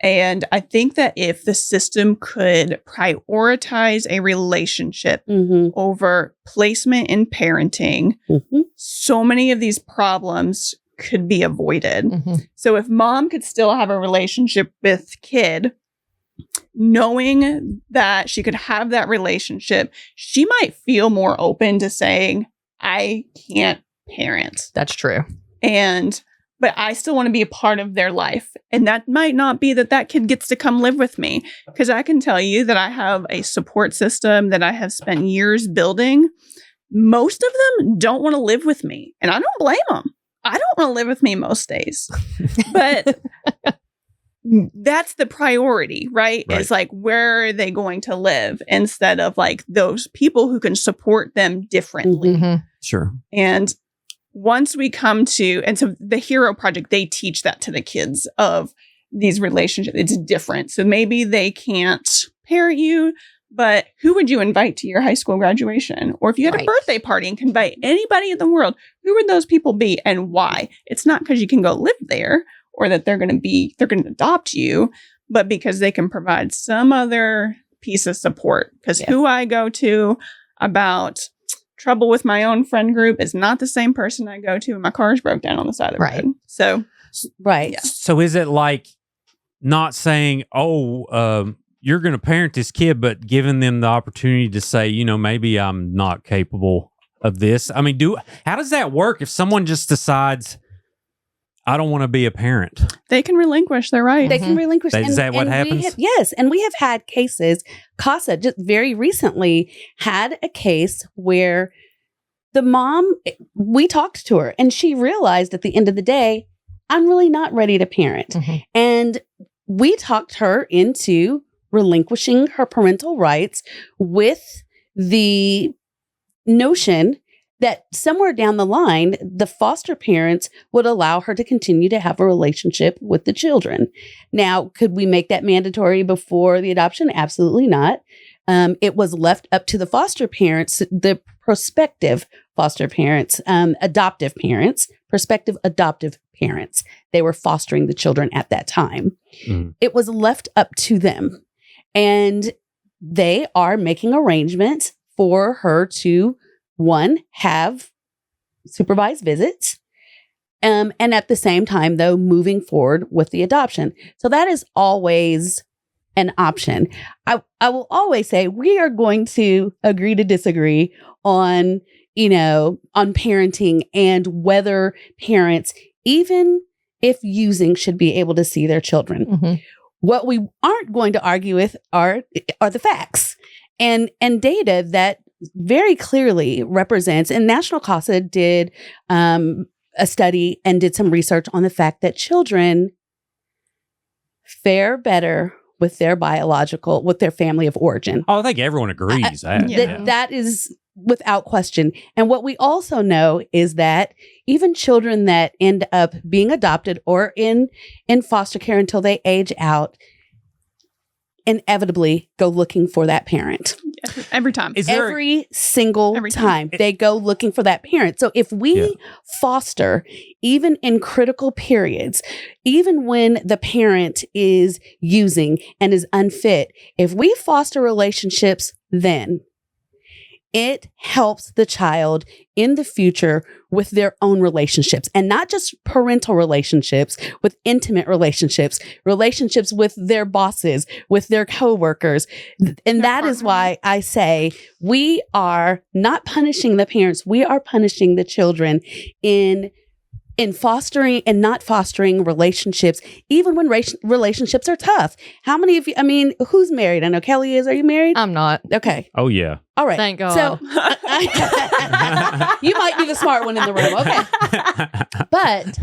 And I think that if the system could prioritize a relationship over placement in parenting, so many of these problems could be avoided. So if mom could still have a relationship with kid, knowing that she could have that relationship, she might feel more open to saying, I can't parent. That's true. And but I still want to be a part of their life. And that might not be that kid gets to come live with me, because I can tell you that I have a support system that I have spent years building. Most of them don't want to live with me, and I don't blame them. I don't want to live with me most days, but that's the priority, right? It's like, where are they going to live instead of like those people who can support them differently. Sure. And once we come to, and so the Hero Project, they teach that to the kids of these relationships. It's different. So maybe they can't parent you, but who would you invite to your high school graduation? Or if you had a birthday party and can invite anybody in the world, who would those people be and why? It's not because you can go live there or that they're going to adopt you, but because they can provide some other piece of support. Because who I go to about trouble with my own friend group is not the same person I go to when my car's broke down on the side of the road. So, So is it like not saying, you're going to parent this kid, but giving them the opportunity to say, maybe I'm not capable of this? I mean, how does that work if someone just decides, I don't want to be a parent? They can relinquish their right. They can relinquish. Is that what happens? Yes. And we have had cases. CASA just very recently had a case where the mom, we talked to her and she realized at the end of the day, I'm really not ready to parent. And we talked her into relinquishing her parental rights with the notion that somewhere down the line, the foster parents would allow her to continue to have a relationship with the children. Now, could we make that mandatory before the adoption? Absolutely not. It was left up to the foster parents, the prospective foster parents, adoptive parents, prospective adoptive parents. They were fostering the children at that time. It was left up to them. And they are making arrangements for her to, one, have supervised visits, and at the same time, though, moving forward with the adoption. So that is always an option. I will always say we are going to agree to disagree on, on parenting and whether parents, even if using, should be able to see their children. What we aren't going to argue with are the facts and data that very clearly represents, and National CASA did a study and did some research on the fact that children fare better with their family of origin. Oh, I think everyone agrees. That is without question. And what we also know is that even children that end up being adopted or in foster care until they age out inevitably go looking for that parent. Every time. Every single time they go looking for that parent. So if we foster, even in critical periods, even when the parent is using and is unfit, if we foster relationships, then it helps the child in the future with their own relationships, and not just parental relationships, with intimate relationships with their bosses, with their coworkers. And that is why I say we are not punishing the parents. We are punishing the children in fostering and not fostering relationships, even when relationships are tough. How many of you, who's married? I know Kellie is. Are you married? I'm not. Okay. Oh, yeah. All right. Thank God. So you might be the smart one in the room. Okay. But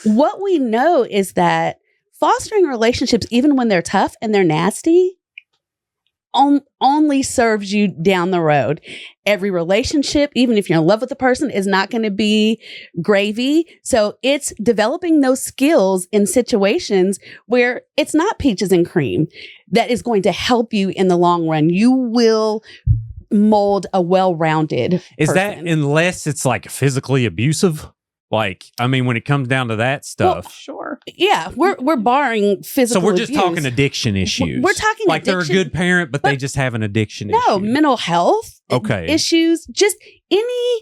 what we know is that fostering relationships, even when they're tough and they're nasty, only serves you down the road. Every relationship, even if you're in love with the person, is not going to be gravy. So it's developing those skills in situations where it's not peaches and cream that is going to help you in the long run. You will mold a well-rounded person. That unless it's like physically abusive? Like, when it comes down to that stuff. Well, sure. Yeah, we're barring physical So we're just abuse. talking addiction issues. We're talking like addiction, they're a good parent, but they just have an addiction issue. No, mental health issues, just any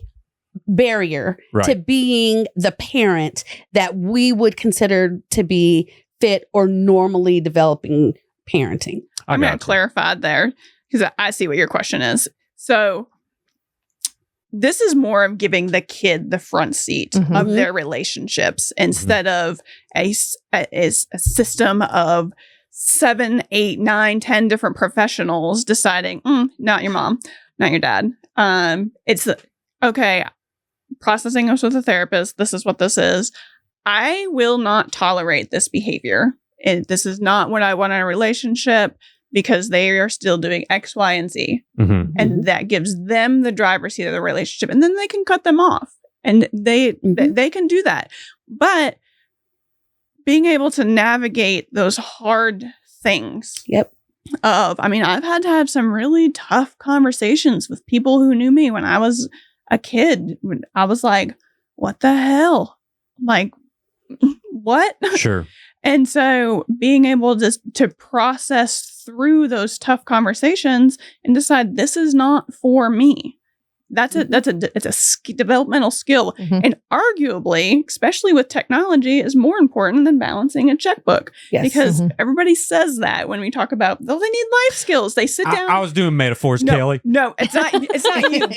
barrier to being the parent that we would consider to be fit or normally developing parenting. I'm going to clarify there because I see what your question is. So this is more of giving the kid the front seat of their relationships instead of a system of 7, 8, 9, 10 different professionals deciding, not your mom, not your dad. It's okay, processing this with a therapist. This is what this is. I will not tolerate this behavior. This is not what I want in a relationship, because they are still doing X, Y, and Z. And that gives them the driver's seat of the relationship. And then they can cut them off. And they can do that. But being able to navigate those hard things. I've had to have some really tough conversations with people who knew me when I was a kid. I was like, what the hell? Like, what? Sure. And so being able to process through those tough conversations and decide this is not for me. It's a developmental skill. And arguably, especially with technology, is more important than balancing a checkbook. Because everybody says that when we talk about, they need life skills. They sit down. I was doing metaphors, Kelly. No, it's not you.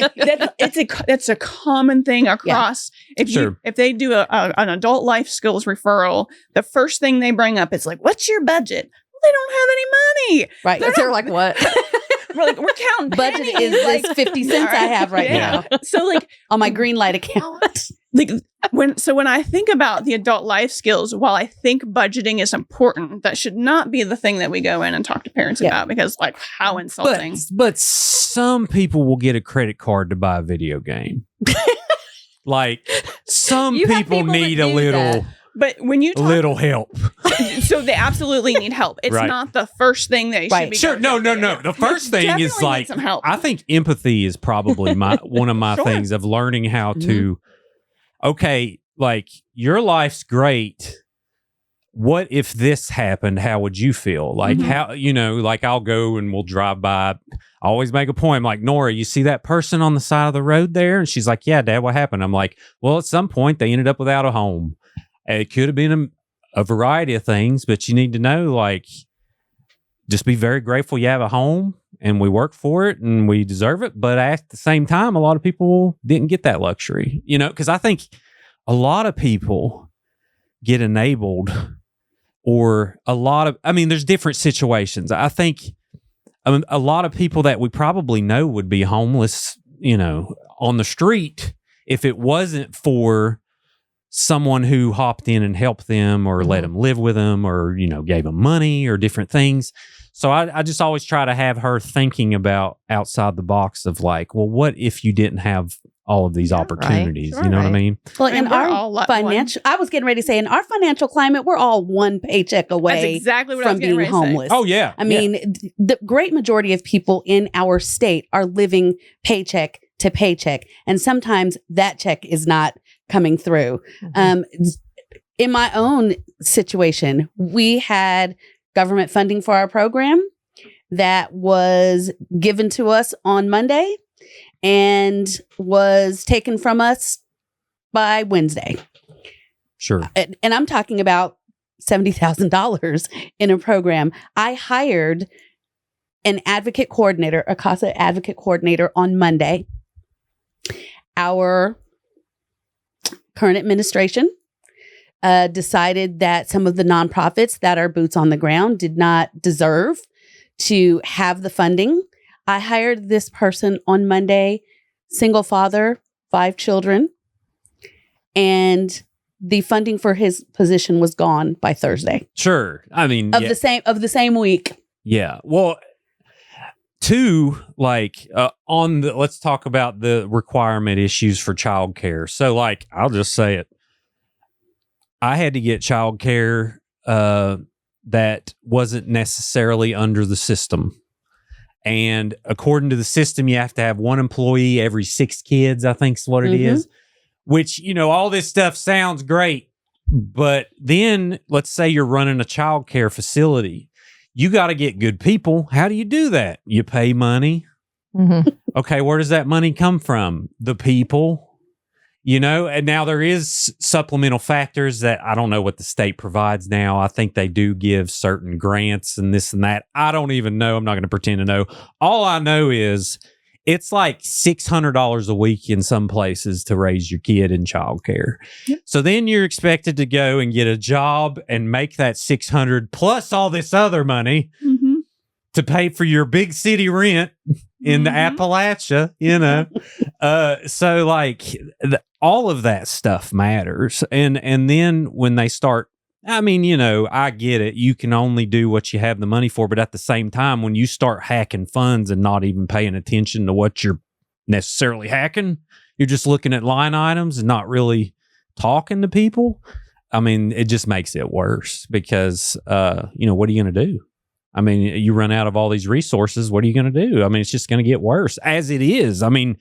That's a common thing across. If they do an adult life skills referral, the first thing they bring up is like, what's your budget? Well, they don't have any money. Right. They're like, what? We're counting budget pennies. is like 50 cents I have right now. So like on my green light account. When I think about the adult life skills, while I think budgeting is important, that should not be the thing that we go in and talk to parents about, because like, how insulting. But some people will get a credit card to buy a video game. Like some people need a little that. But when you talk, little help. So they absolutely need help. It's not the first thing they should be. Sure. No. The first thing is like, some help. I think empathy is probably one of my things of learning how to, okay, like your life's great. What if this happened? How would you feel? Like how, like I'll go and we'll drive by. I always make a point. I'm like, Nora, you see that person on the side of the road there? And she's like, yeah, Dad, what happened? I'm like, well, at some point they ended up without a home. It could have been a variety of things, but you need to know, like, just be very grateful you have a home and we work for it and we deserve it. But at the same time, a lot of people didn't get that luxury, because I think a lot of people get enabled, or there's different situations. I think a lot of people that we probably know would be homeless, on the street if it wasn't for someone who hopped in and helped them, or let them live with them, or, gave them money or different things. So I just always try to have her thinking about outside the box of like, well, what if you didn't have all of these opportunities? Right. You know what I mean? Well, in our financial, I was getting ready to say, in our financial climate, we're all one paycheck away That's exactly what I from was getting being ready to say. homeless. Oh, yeah. I mean, the great majority of people in our state are living paycheck to paycheck. And sometimes that check is not coming through. In my own situation, we had government funding for our program that was given to us on Monday and was taken from us by Wednesday. Sure. And I'm talking about $70,000 in a program. I hired an advocate coordinator, a CASA advocate coordinator on Monday. Our current administration decided that some of the nonprofits that are boots on the ground did not deserve to have the funding. I hired this person on Monday, single father, 5 children, and the funding for his position was gone by Thursday. Sure. I mean, of the same week. Yeah. Well, let's talk about the requirement issues for childcare. So, like, I'll just say it. I had to get childcare that wasn't necessarily under the system. And according to the system, you have to have 1 employee every 6 kids, I think is what it is. Which, all this stuff sounds great. But then let's say you're running a childcare facility. You got to get good people. How do you do that? You pay money. Okay, where does that money come from? The people. And now there is supplemental factors that I don't know what the state provides now. I think they do give certain grants and this and that. I don't even know. I'm not going to pretend to know. All I know is it's like $600 a week in some places to raise your kid in childcare. Yep. So then you're expected to go and get a job and make that $600 plus all this other money to pay for your big city rent in the Appalachia, you know. So like all of that stuff matters. And then when they start, I mean, you know, I get it. You can only do what you have the money for. But at the same time, when you start hacking funds and not even paying attention to what you're necessarily hacking, you're just looking at line items and not really talking to people. I mean, it just makes it worse because, you know, what are you going to do? I mean, you run out of all these resources. What are you going to do? I mean, it's just going to get worse as it is. I mean,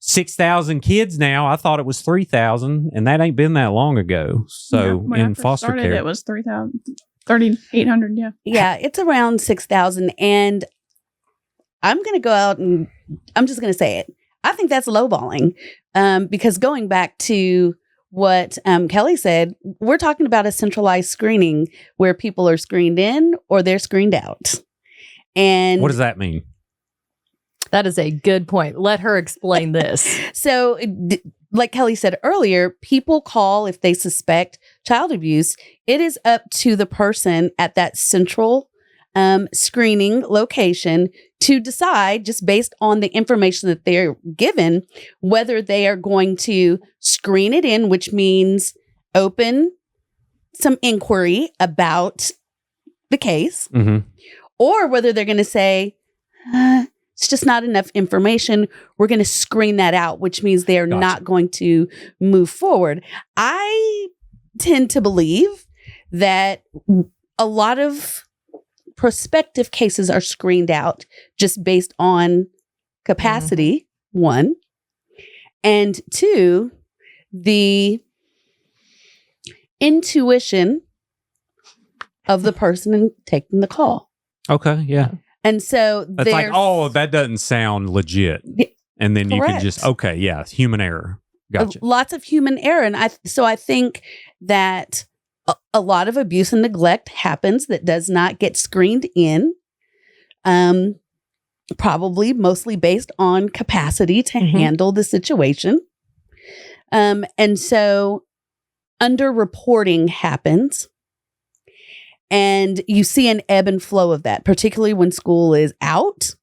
6,000 kids now. I thought it was 3,000, and that ain't been that long ago. So in foster care, it was 3,800. Yeah. Yeah, it's around 6,000. And I'm going to go out and I'm just going to say it. I think that's lowballing because going back to what Kellie said, we're talking about a centralized screening where people are screened in or they're screened out. And what does that mean? That is a good point. Let her explain this. So, like Kellie said earlier, people call if they suspect child abuse. It is up to the person at that central screening location to decide, just based on the information that they're given, whether they are going to screen it in, which means open some inquiry about the case, or whether they're going to say, it's just not enough information. We're going to screen that out, which means they're not going to move forward. I tend to believe that a lot of prospective cases are screened out just based on capacity, one, and two, the intuition of the person taking the call. Okay, yeah. And so it's like, oh, that doesn't sound legit. And then you can just, okay, yeah, human error. Gotcha. Lots of human error. And I think that a lot of abuse and neglect happens that does not get screened in, probably mostly based on capacity to handle the situation. And so underreporting happens. And you see an ebb and flow of that, particularly when school is out,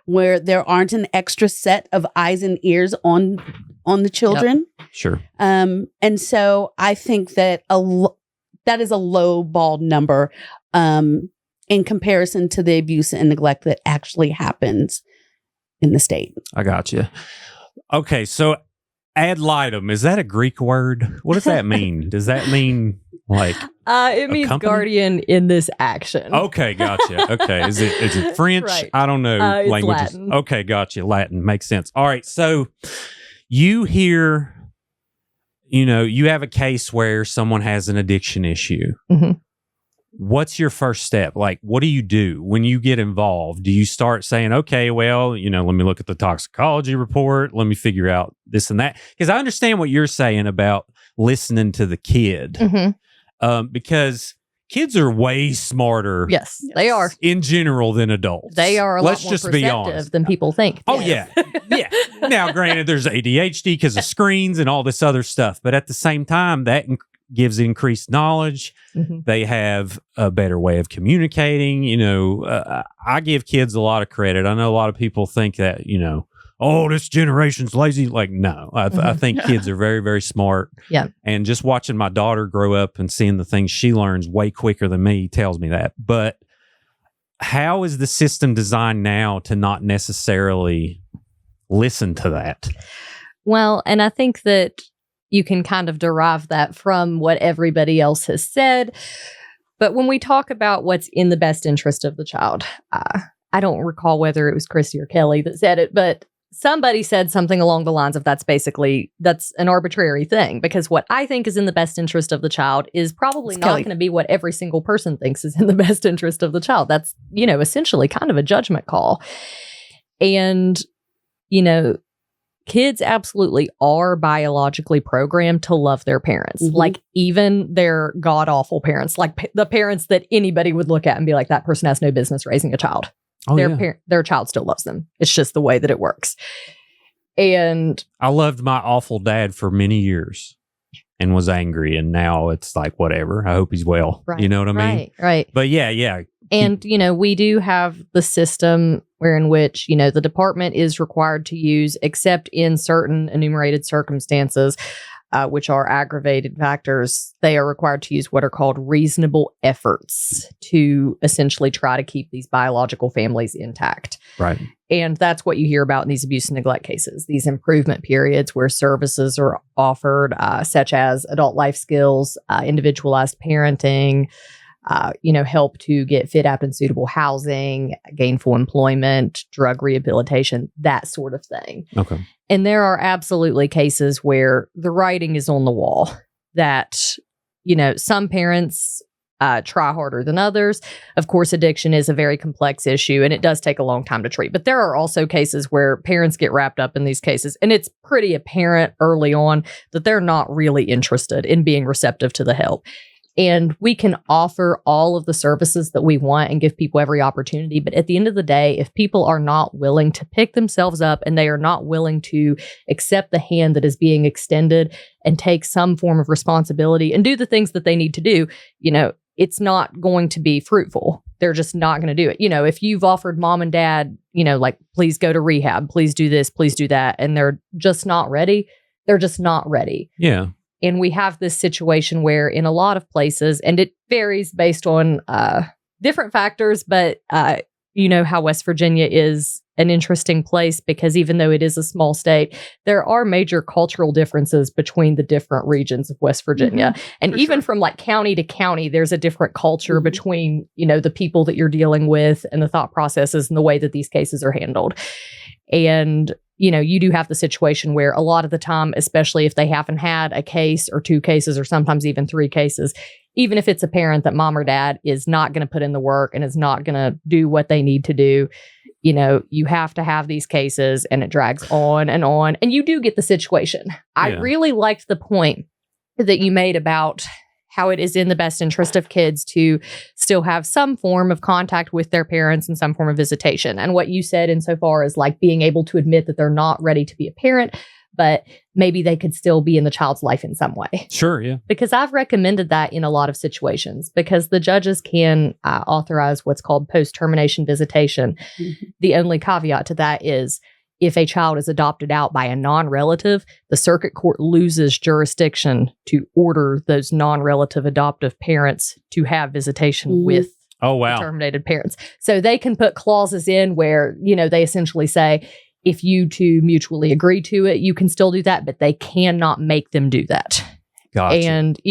where there aren't an extra set of eyes and ears on the children. Yep. Sure. And so I think that that is a low ball number in comparison to the abuse and neglect that actually happens in the state. I got you. Okay, so ad litem, is that a Greek word? What does that mean? Does that mean like it means company? Guardian in this action. Okay, gotcha. Okay. Is it French? Right. I don't know languages. Latin. Okay, gotcha. Latin makes sense. All right. So you hear, you know, you have a case where someone has an addiction issue. What's your first step? Like, what do you do when you get involved? Do you start saying, okay, well, you know, let me look at the toxicology report. Let me figure out this and that. Because I understand what you're saying about listening to the kid. Because kids are way smarter. Yes, they are. In general than adults. They are a Let's lot more just be honest. perceptive than people think. Oh, yeah. Yeah. Now, granted, there's ADHD because of screens and all this other stuff. But at the same time, that gives increased knowledge. They have a better way of communicating. You know, I give kids a lot of credit. I know a lot of people think that, you know, oh, this generation's lazy. Like, no, I think kids are very, very smart. Yeah. And just watching my daughter grow up and seeing the things she learns way quicker than me tells me that. But how is the system designed now to not necessarily listen to that? Well, and I think that you can kind of derive that from what everybody else has said. But when we talk about what's in the best interest of the child, I don't recall whether it was Kristi or Kellie that said it, but somebody said something along the lines of that's an arbitrary thing, because what I think is in the best interest of the child is probably not going to be what every single person thinks is in the best interest of the child. That's, you know, essentially kind of a judgment call. And, you know, kids absolutely are biologically programmed to love their parents, like even their god-awful parents, like the parents that anybody would look at and be like, that person has no business raising a child. Oh, yeah. Their child still loves them. It's just the way that it works. And I loved my awful dad for many years and was angry. And now it's like, whatever. I hope he's well. right, You know what I mean? Right. But yeah. And, we do have the system in which, the department is required to use, except in certain enumerated circumstances, which are aggravated factors, they are required to use what are called reasonable efforts to essentially try to keep these biological families intact. Right. And that's what you hear about in these abuse and neglect cases, these improvement periods where services are offered, such as adult life skills, individualized parenting, help to get fit, apt, and suitable housing, gainful employment, drug rehabilitation, that sort of thing. Okay. And there are absolutely cases where the writing is on the wall that, some parents try harder than others. Of course, addiction is a very complex issue and it does take a long time to treat. But there are also cases where parents get wrapped up in these cases and it's pretty apparent early on that they're not really interested in being receptive to the help. And we can offer all of the services that we want and give people every opportunity. But at the end of the day, if people are not willing to pick themselves up and they are not willing to accept the hand that is being extended and take some form of responsibility and do the things that they need to do, it's not going to be fruitful. They're just not going to do it. If you've offered mom and dad, please go to rehab, please do this, please do that, and they're just not ready, they're just not ready. Yeah. And we have this situation where in a lot of places, and it varies based on different factors, but how West Virginia is an interesting place because even though it is a small state, there are major cultural differences between the different regions of West Virginia. Mm-hmm, and even from like county to county, there's a different culture between, the people that you're dealing with and the thought processes and the way that these cases are handled. And you do have the situation where a lot of the time, especially if they haven't had a case or two cases or sometimes even three cases, even if it's a parent that mom or dad is not going to put in the work and is not going to do what they need to do, you have to have these cases and it drags on. And you do get the situation. Yeah. I really liked the point that you made about how it is in the best interest of kids to still have some form of contact with their parents and some form of visitation. And what you said insofar as like being able to admit that they're not ready to be a parent, but maybe they could still be in the child's life in some way. Sure, yeah. Because I've recommended that in a lot of situations because the judges can authorize what's called post-termination visitation. Mm-hmm. The only caveat to that is if a child is adopted out by a non-relative, the circuit court loses jurisdiction to order those non-relative adoptive parents to have visitation with the terminated parents. So they can put clauses in where, they essentially say, if you two mutually agree to it, you can still do that, but they cannot make them do that. Gotcha. And,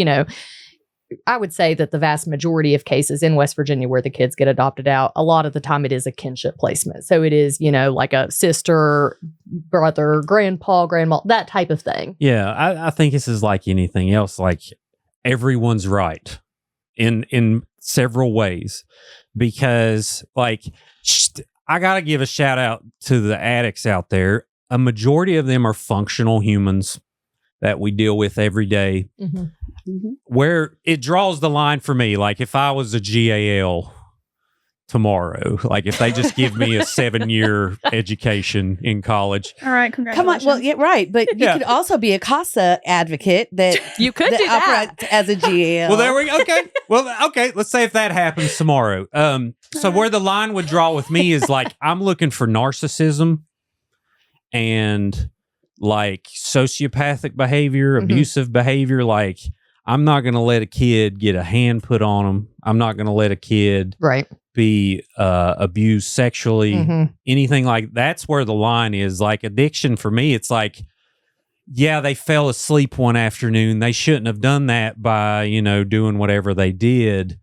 I would say that the vast majority of cases in West Virginia where the kids get adopted out, a lot of the time it is a kinship placement. So it is, like a sister, brother, grandpa, grandma, that type of thing. Yeah, I think this is like anything else. Like everyone's right in several ways because like I got to give a shout out to the addicts out there. A majority of them are functional humans that we deal with every day. Mm-hmm. Mm-hmm. Where it draws the line for me, like if I was a GAL tomorrow, like if they just give me a 7-year education in college. All right, congratulations. Come on, well, yeah, right, but you could also be a CASA advocate that you could do that as a GAL. Well, there we go. Okay, well, okay. Let's say if that happens tomorrow. So where the line would draw with me is like I'm looking for narcissism and like sociopathic behavior, abusive behavior, like. I'm not going to let a kid get a hand put on them. I'm not going to let a kid be abused sexually, anything like that's where the line is. Like addiction for me, it's like, yeah, they fell asleep one afternoon. They shouldn't have done that by, doing whatever they did,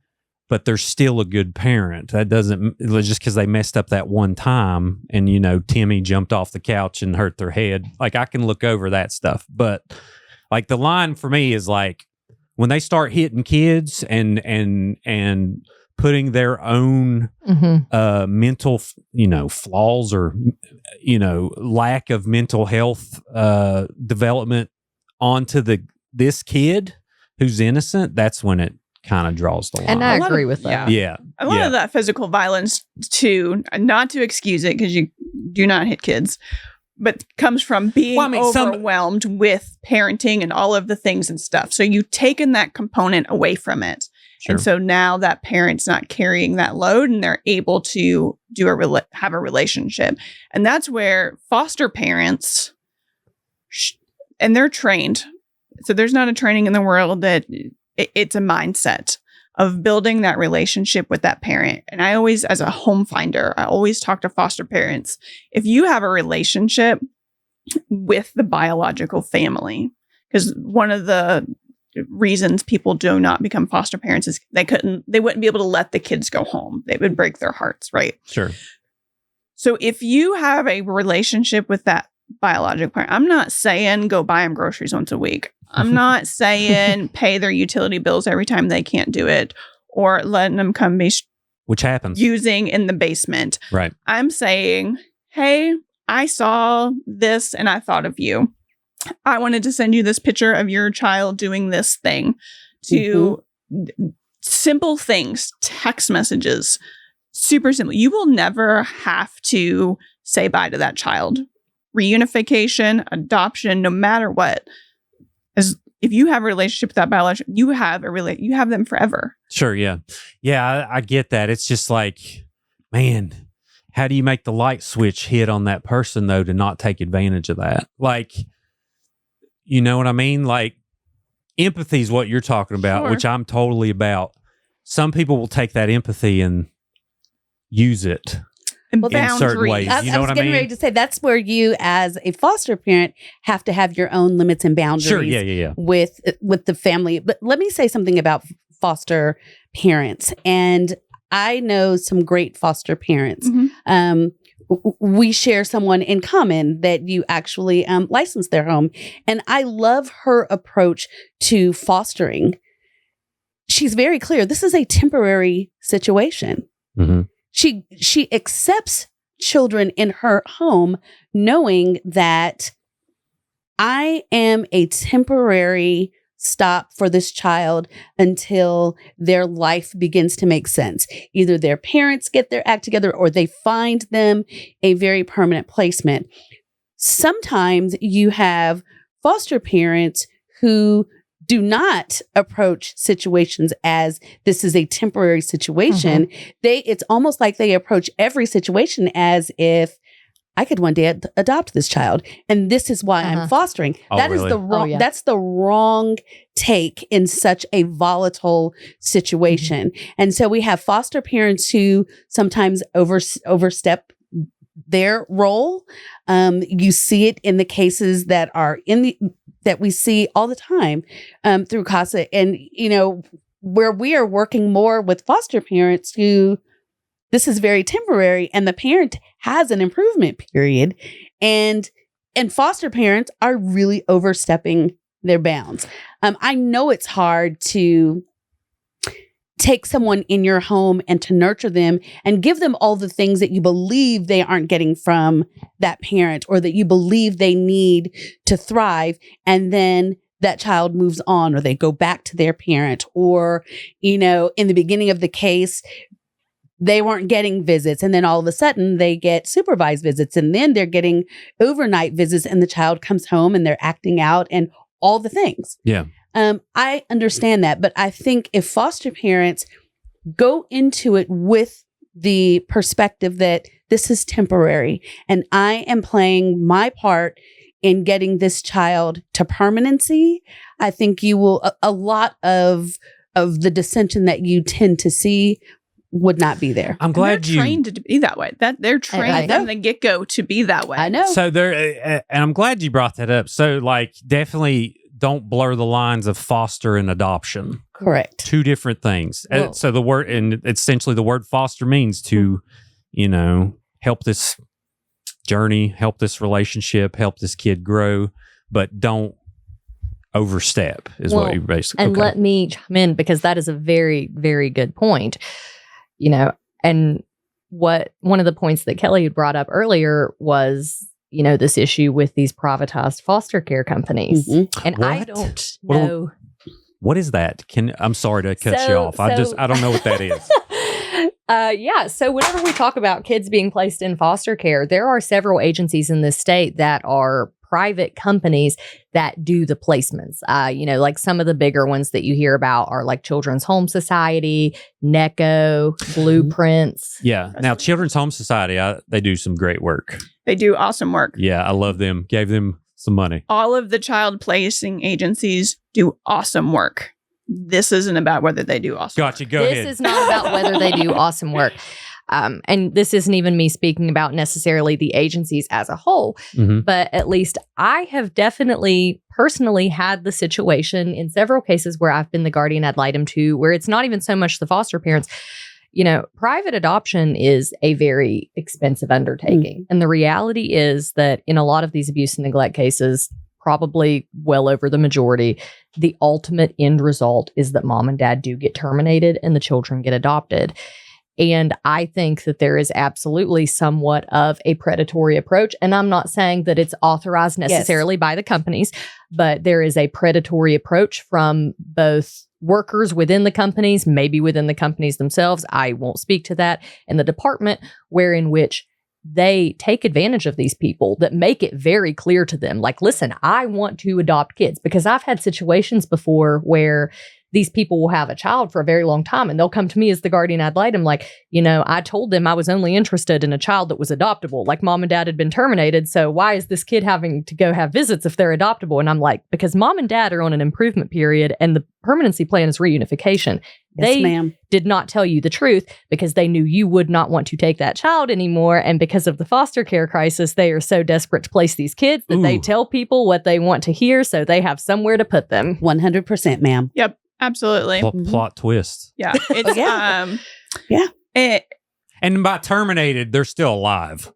but they're still a good parent. That doesn't, just because they messed up that one time and, Timmy jumped off the couch and hurt their head. Like I can look over that stuff. But like the line for me is like, when they start hitting kids and putting their own mental, flaws or lack of mental health development onto this kid who's innocent, that's when it kind of draws the line. And I A lot agree of- with that. yeah. A lot Yeah. of that physical violence, too, not to excuse it because you do not hit kids, but comes from being overwhelmed with parenting and all of the things and stuff. So you've taken that component away from it. Sure. And so now that parent's not carrying that load and they're able to have a relationship. And that's where foster parents, and they're trained. So there's not a training in the world that it's a mindset of building that relationship with that parent. And I always, as a home finder, I always talk to foster parents. If you have a relationship with the biological family, because one of the reasons people do not become foster parents is they wouldn't be able to let the kids go home. They would break their hearts, right? Sure. So if you have a relationship with that biological parent, I'm not saying go buy them groceries once a week. I'm not saying pay their utility bills every time they can't do it or letting them come be Which happens. using in the basement. Right. I'm saying, hey, I saw this and I thought of you. I wanted to send you this picture of your child doing this thing. To simple things, text messages, super simple. You will never have to say bye to that child. Reunification, adoption, no matter what. As if you have a relationship with that biological, you have them forever. Sure. Yeah. Yeah. I get that. It's just like, man, how do you make the light switch hit on that person though to not take advantage of that? Like, you know what I mean? Like, empathy is what you're talking about, Sure. which I'm totally about. Some people will take that empathy and use it And Well, in certain ways. I You know was what I getting mean? ready to say that's where you, as a foster parent, have to have your own limits and boundaries. Sure. Yeah. with the family. But let me say something about foster parents. And I know some great foster parents. Mhm. We share someone in common that you actually license their home. And I love her approach to fostering. She's very clear. This is a temporary situation. Mm-hmm. She accepts children in her home knowing that I am a temporary stop for this child until their life begins to make sense. Either their parents get their act together or they find them a very permanent placement. Sometimes you have foster parents who do not approach situations as this is a temporary situation. It's almost like they approach every situation as if I could one day adopt this child, and this is why I'm fostering. Oh, That is really? the wrong. yeah. That's the wrong take in such a volatile situation. And so we have foster parents who sometimes overstep their role. You see it in the cases that are that we see all the time through CASA, and where we are working more with foster parents who. This is very temporary, and the parent has an improvement period, and foster parents are really overstepping their bounds. I know it's hard to take someone in your home and to nurture them and give them all the things that you believe they aren't getting from that parent or that you believe they need to thrive, and then that child moves on or they go back to their parent, or in the beginning of the case, they weren't getting visits, and then all of a sudden they get supervised visits, and then they're getting overnight visits, and the child comes home and they're acting out and all the things. Yeah. I understand that, but I think if foster parents go into it with the perspective that this is temporary and I am playing my part in getting this child to permanency, I think you will, a lot of the dissension that you tend to see would not be there. I'm glad they're trained to be that way. That they're trained from the get-go to be that way. I know. So and I'm glad you brought that up. So definitely don't blur the lines of foster and adoption. Correct. Two different things. Well- So the word, and essentially the word foster means to, help this journey, help this relationship, help this kid grow, but don't overstep is what you basically. And let me chime in because that is a very, very good point. And what one of the points that Kellie had brought up earlier was, this issue with these privatized foster care companies. Mhm. And I What? don't What do- know. What is that? I'm sorry to cut you off. I don't know what that is. So whenever we talk about kids being placed in foster care, there are several agencies in this state that are private companies that do the placements. Like some of the bigger ones that you hear about are like Children's Home Society, NECO, Blueprints. Yeah. Now, Children's Home Society, they do some great work. They do awesome work. Yeah, I love them. Gave them some money. All of the child placing agencies do awesome work. This isn't about whether they do awesome Gotcha. work. Go ahead. This is not about whether they do awesome work. And this isn't even me speaking about necessarily the agencies as a whole, but at least I have definitely personally had the situation in several cases where I've been the guardian ad litem too, where it's not even so much the foster parents. Private adoption is a very expensive undertaking. And the reality is that in a lot of these abuse and neglect cases, probably well over the majority, the ultimate end result is that mom and dad do get terminated and the children get adopted. And I think that there is absolutely somewhat of a predatory approach. And I'm not saying that it's authorized necessarily by the companies, but there is a predatory approach from both workers within the companies, maybe within the companies themselves. I won't speak to that. And the department wherein which they take advantage of these people that make it very clear to them, like, listen, I want to adopt kids, because I've had situations before where these people will have a child for a very long time and they'll come to me as the guardian ad litem like, I told them I was only interested in a child that was adoptable. Like mom and dad had been terminated. So why is this kid having to go have visits if they're adoptable? And I'm like, because mom and dad are on an improvement period and the permanency plan is reunification. They did not tell you the truth because they knew you would not want to take that child anymore. And because of the foster care crisis, they are so desperate to place these kids that they tell people what they want to hear so they have somewhere to put them. 100%, ma'am. Yep. Absolutely. Plot twist. Yeah. It's And by terminated, they're still alive.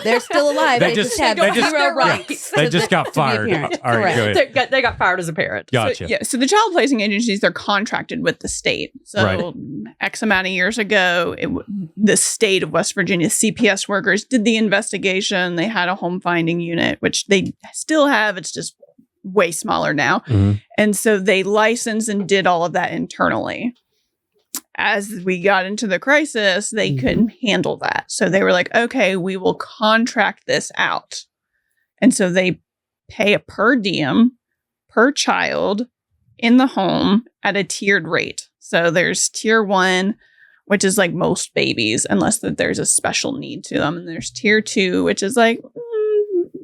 They're still alive. They just have zero rights. They just got fired. All right, go ahead. They got fired as a parent. Gotcha. So the child placing agencies, they're contracted with the state. So X amount of years ago, the state of West Virginia CPS workers did the investigation. They had a home finding unit, which they still have. It's just way smaller now. And so they licensed and did all of that internally. As we got into the crisis, they couldn't handle that. So they were like, okay, we will contract this out. And so they pay a per diem per child in the home at a tiered rate. So there's tier 1, which is like most babies, unless that there's a special need to them. And there's tier 2, which is like,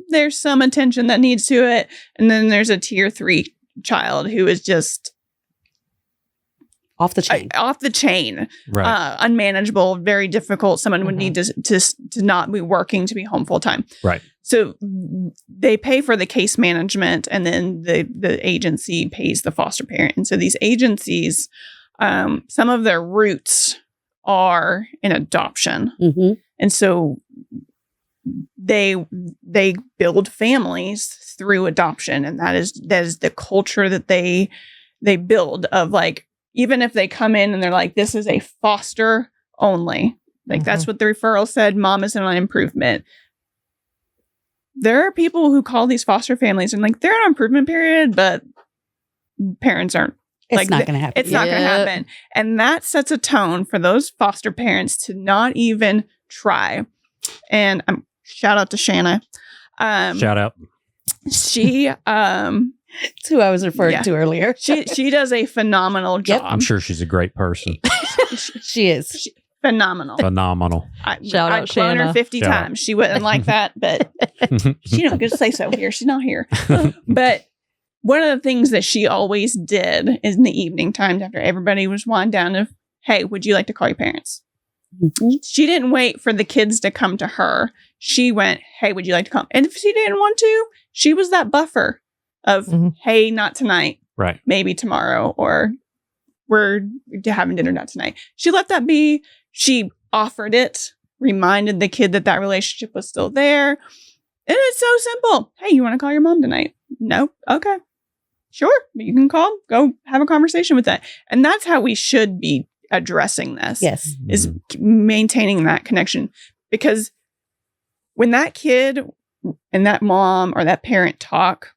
there's some attention that needs to it. And then there's a tier 3 child who is just off the chain, right? Unmanageable, very difficult. Someone would need to not be working to be home full time. Right. So they pay for the case management, and then the agency pays the foster parent. And so these agencies, some of their roots are in adoption. And so they build families through adoption, and that is the culture that they build of, like, even if they come in and they're like, this is a foster only, like that's what the referral said, mom is on improvement. There are people who call these foster families and like, they're on improvement period, but parents aren't. It's not going to happen. It's not going to happen. And that sets a tone for those foster parents to not even try. And shout out to Shanna. Shout out. She, it's who I was referring to earlier. She does a phenomenal job. I'm sure she's a great person. She is. Phenomenal. Shout out I'd clone Shanna. her 50 times. She wouldn't like that, but she don't get to say so here. She's not here. But one of the things that she always did is in the evening times after everybody was wound down of, hey, would you like to call your parents? She didn't wait for the kids to come to her. She went, hey, would you like to come? And if she didn't want to, she was that buffer of, hey, not tonight. Right. Maybe tomorrow, or we're having dinner not tonight. She let that be. She offered it, reminded the kid that relationship was still there. And it's so simple. Hey, you want to call your mom tonight? No? Okay. Sure. You can call, go have a conversation with that. And that's how we should be addressing this. Yes. Is maintaining that connection. Because when that kid and that mom or that parent talk,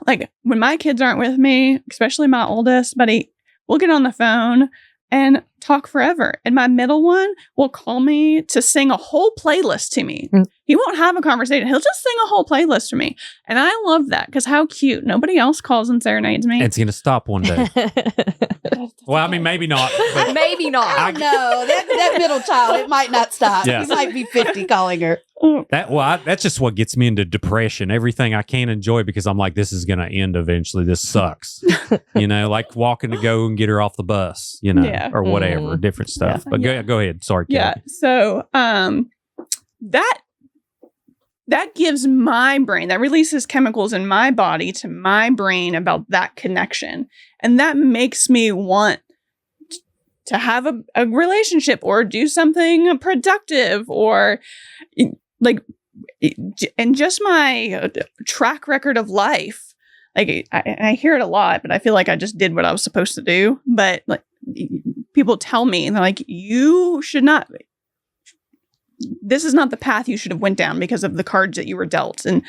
like when my kids aren't with me, especially my oldest, buddy, we'll get on the phone and talk forever. And my middle one will call me to sing a whole playlist to me. He won't have a conversation. He'll just sing a whole playlist to me. And I love that because how cute. Nobody else calls and serenades me. It's going to stop one day. Well, I mean, maybe not. But Maybe not. I know that middle child, it might not stop. Yeah. He might be 50 calling her. That's just what gets me into depression. Everything I can't enjoy because I'm like, this is going to end eventually. This sucks. Like walking to go and get her off the bus, Yeah. or whatever, different stuff. Yeah. But go ahead. Sorry, Kellie. Yeah. So that gives my brain, that releases chemicals in my body to my brain about that connection. And that makes me want to have a relationship or do something productive or like, and just my track record of life. Like I hear it a lot, but I feel like I just did what I was supposed to do. But like people tell me, and they're like, you should not, this is not the path you should have went down because of the cards that you were dealt. And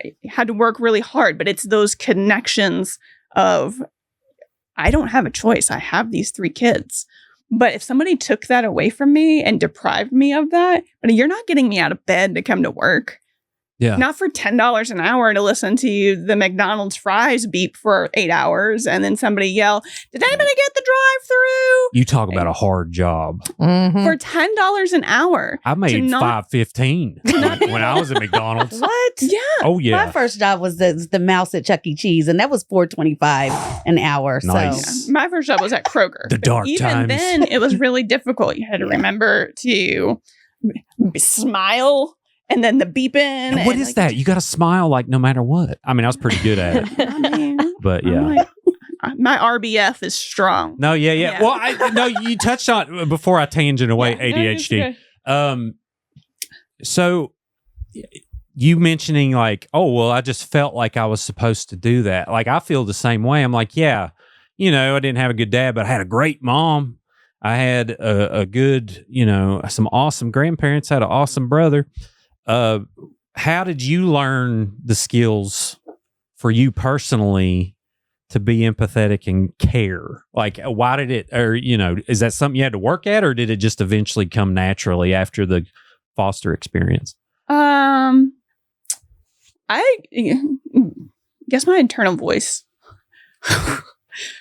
I had to work really hard, but it's those connections of, I don't have a choice. I have these 3 kids. But if somebody took that away from me and deprived me of that, but you're not getting me out of bed to come to work. Yeah. Not for $10 an hour to listen to the McDonald's fries beep for 8 hours and then somebody yell, did anybody get the drive-through? You talk about a hard job. Mhm. For $10 an hour. I made $5.15 when I was at McDonald's. What? Yeah. Oh yeah. My first job was the mouse at Chuck E. Cheese, and that was $4.25 an hour. Nice. So My first job was at Kroger. The But dark even times. then, it was really difficult. You had to remember to smile and then the beeping. And what is that? You got to smile like no matter what. I mean, I was pretty good at it, I mean, but I'm yeah. like, my RBF is strong. No, yeah. Yeah. Well, you touched on before I tangent away Yeah, no, it's ADHD. good. So you mentioning like, oh, well, I just felt like I was supposed to do that. Like I feel the same way. I'm like, yeah, I didn't have a good dad, but I had a great mom. I had a good, some awesome grandparents, had an awesome brother. How did you learn the skills for you personally to be empathetic and care? Like, why did it, or, is that something you had to work at, or did it just eventually come naturally after the foster experience? I guess my internal voice.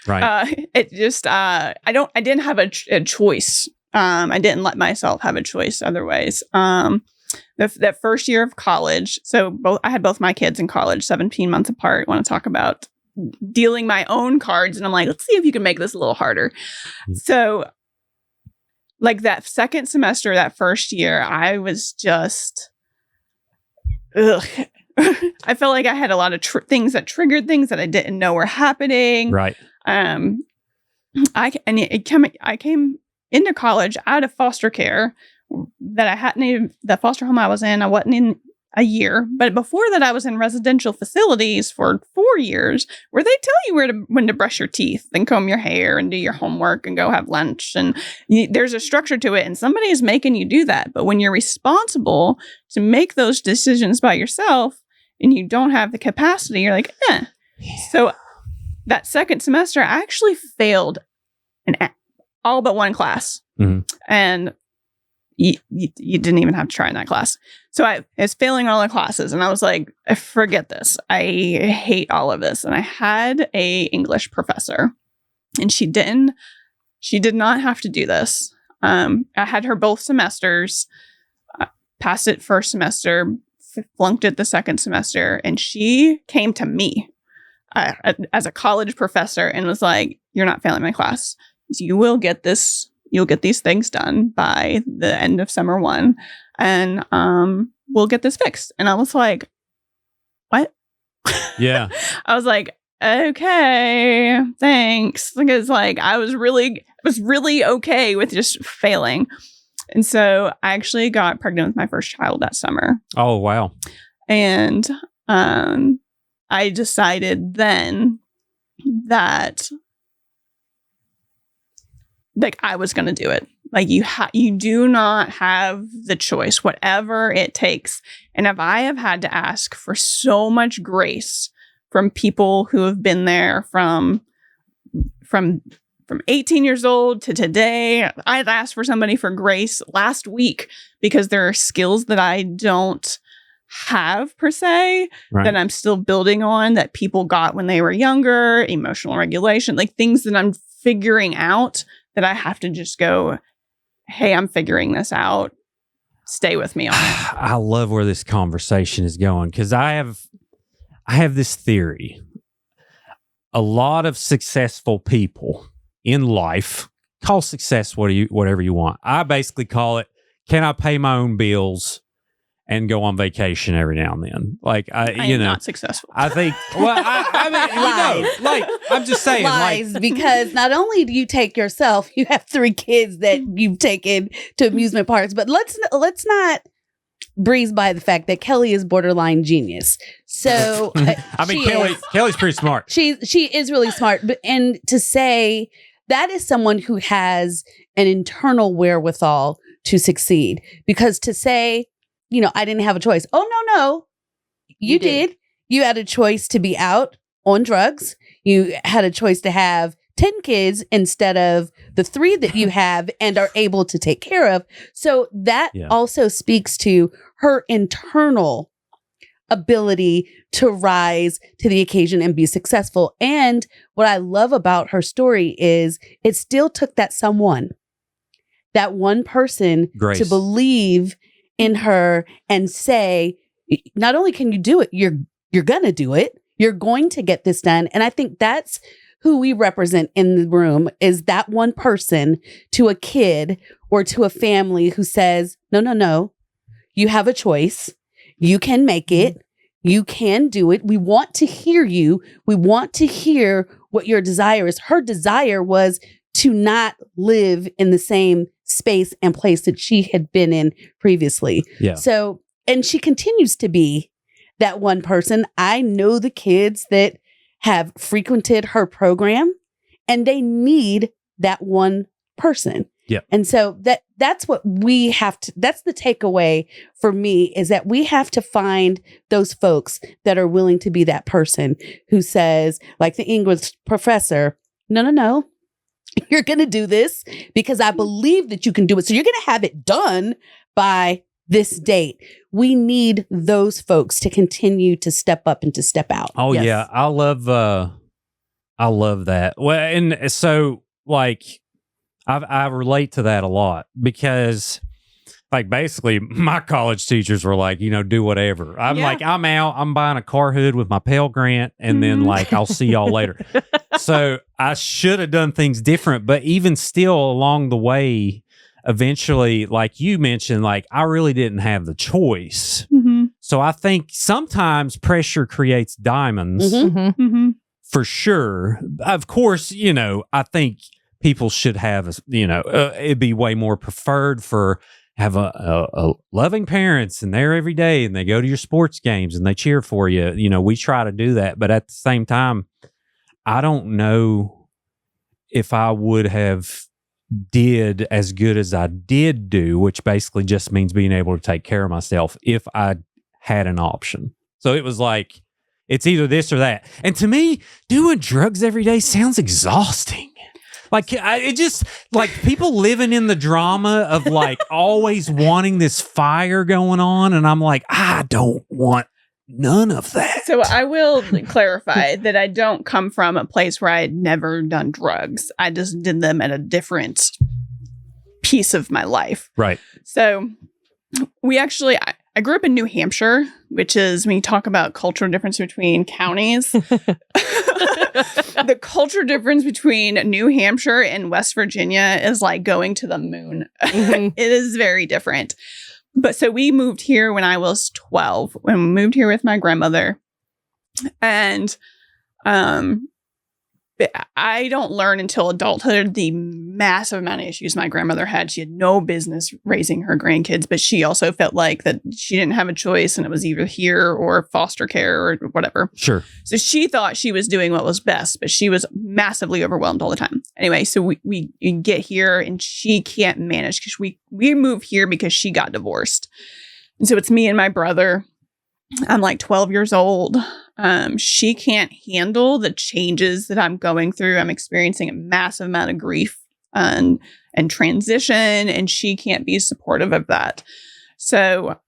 Right. It just, I didn't have a choice. I didn't let myself have a choice otherwise. That first year of college, so I had both my kids in college, 17 months apart. I want to talk about dealing my own cards. And I'm like, let's see if you can make this a little harder. So like that second semester, that first year, I was just, I felt like I had a lot of things that triggered things that I didn't know were happening. Right. I came into college out of foster care that I hadn't even, the foster home I was in, I wasn't in a year. But before that, I was in residential facilities for 4 years where they tell you when to brush your teeth and comb your hair and do your homework and go have lunch. And there's a structure to it and somebody is making you do that. But when you're responsible to make those decisions by yourself and you don't have the capacity, you're like, eh. Yeah. So that second semester, I actually failed in all but one class. Mm-hmm. And you didn't even have to try in that class. So I was failing all the classes and I was like, forget this. I hate all of this. And I had a English professor and she did not have to do this. I had her both semesters, passed it first semester, flunked it the second semester. And she came to me as a college professor and was like, you're not failing my class. You will get this. You'll get these things done by the end of summer 1 and we'll get this fixed. And I was like, what? Yeah. I was like, okay, thanks. Because like I was really okay with just failing. And so I actually got pregnant with my first child that summer. Oh, wow. And I decided then that like I was going to do it. Like you do not have the choice, whatever it takes. And if I have had to ask for so much grace from people who have been there from 18 years old to today. I'd asked for somebody for grace last week because there are skills that I don't have per se, that I'm still building on, that people got when they were younger, emotional regulation, like things that I'm figuring out that I have to just go, hey, I'm figuring this out. Stay with me on it. I love where this conversation is going because I have this theory. A lot of successful people in life, call success whatever you want. I basically call it, can I pay my own bills and go on vacation every now and then? Like, I am not successful. I think, well, I mean, like, I'm just saying. Lies, because not only do you take yourself, you have 3 kids that you've taken to amusement parks, but let's not breeze by the fact that Kellie is borderline genius. So, I mean, Kellie's pretty smart. She is really smart. And to say that is someone who has an internal wherewithal to succeed, because to say, I didn't have a choice. Oh, no. You did. You had a choice to be out on drugs. You had a choice to have 10 kids instead of the 3 that you have and are able to take care of. So that also speaks to her internal ability to rise to the occasion and be successful. And what I love about her story is it still took that one person Grace. To believe in her and say, not only can you do it, you're going to do it. You're going to get this done. And I think that's who we represent in the room, is that one person to a kid or to a family who says, no, you have a choice. You can make it. You can do it. We want to hear you. We want to hear what your desire is. Her desire was to not live in the same space and place that she had been in previously. Yeah. So, and she continues to be that one person. I know the kids that have frequented her program, and they need that one person. Yeah. And so that's what we have to, that's the takeaway for me, is that we have to find those folks that are willing to be that person who says, like the English professor, no, you're going to do this because I believe that you can do it. So you're going to have it done by this date. We need those folks to continue to step up and to step out. Oh, Yes. yeah. I love that. Well, and so like, I relate to that a lot because, like, basically my college teachers were like, do whatever. I'm like, I'm out. I'm buying a car hood with my Pell Grant, and then like, I'll see y'all later. So I should have done things different, but even still along the way, eventually, like you mentioned, like I really didn't have the choice. Mm-hmm. So I think sometimes pressure creates diamonds. Mm-hmm. Mm-hmm. For sure. Of course, I think people should have, it'd be way more preferred for have a loving parents and they're every day and they go to your sports games and they cheer for you. We try to do that. But at the same time, I don't know if I would have did as good as I did do, which basically just means being able to take care of myself if I had an option. So it was like, it's either this or that. And to me, doing drugs every day sounds exhausting. Like, it just, like, people living in the drama of, like, always wanting this fire going on. And I'm like, I don't want none of that. So I will clarify that I don't come from a place where I had never done drugs. I just did them at a different piece of my life. Right. So I grew up in New Hampshire, which is, when you talk about cultural difference between counties, the cultural difference between New Hampshire and West Virginia is like going to the moon. Mm-hmm. It is very different. But so we moved here when I was 12, when we moved here with my grandmother. And I don't learn until adulthood the massive amount of issues my grandmother had. She had no business raising her grandkids, but she also felt like that she didn't have a choice and it was either here or foster care or whatever. Sure. So she thought she was doing what was best, but she was massively overwhelmed all the time. Anyway, so we get here and she can't manage because we moved here because she got divorced. And so it's me and my brother. I'm like 12 years old. she can't handle the changes that I'm going through. I'm experiencing a massive amount of grief and transition, and she can't be supportive of that. So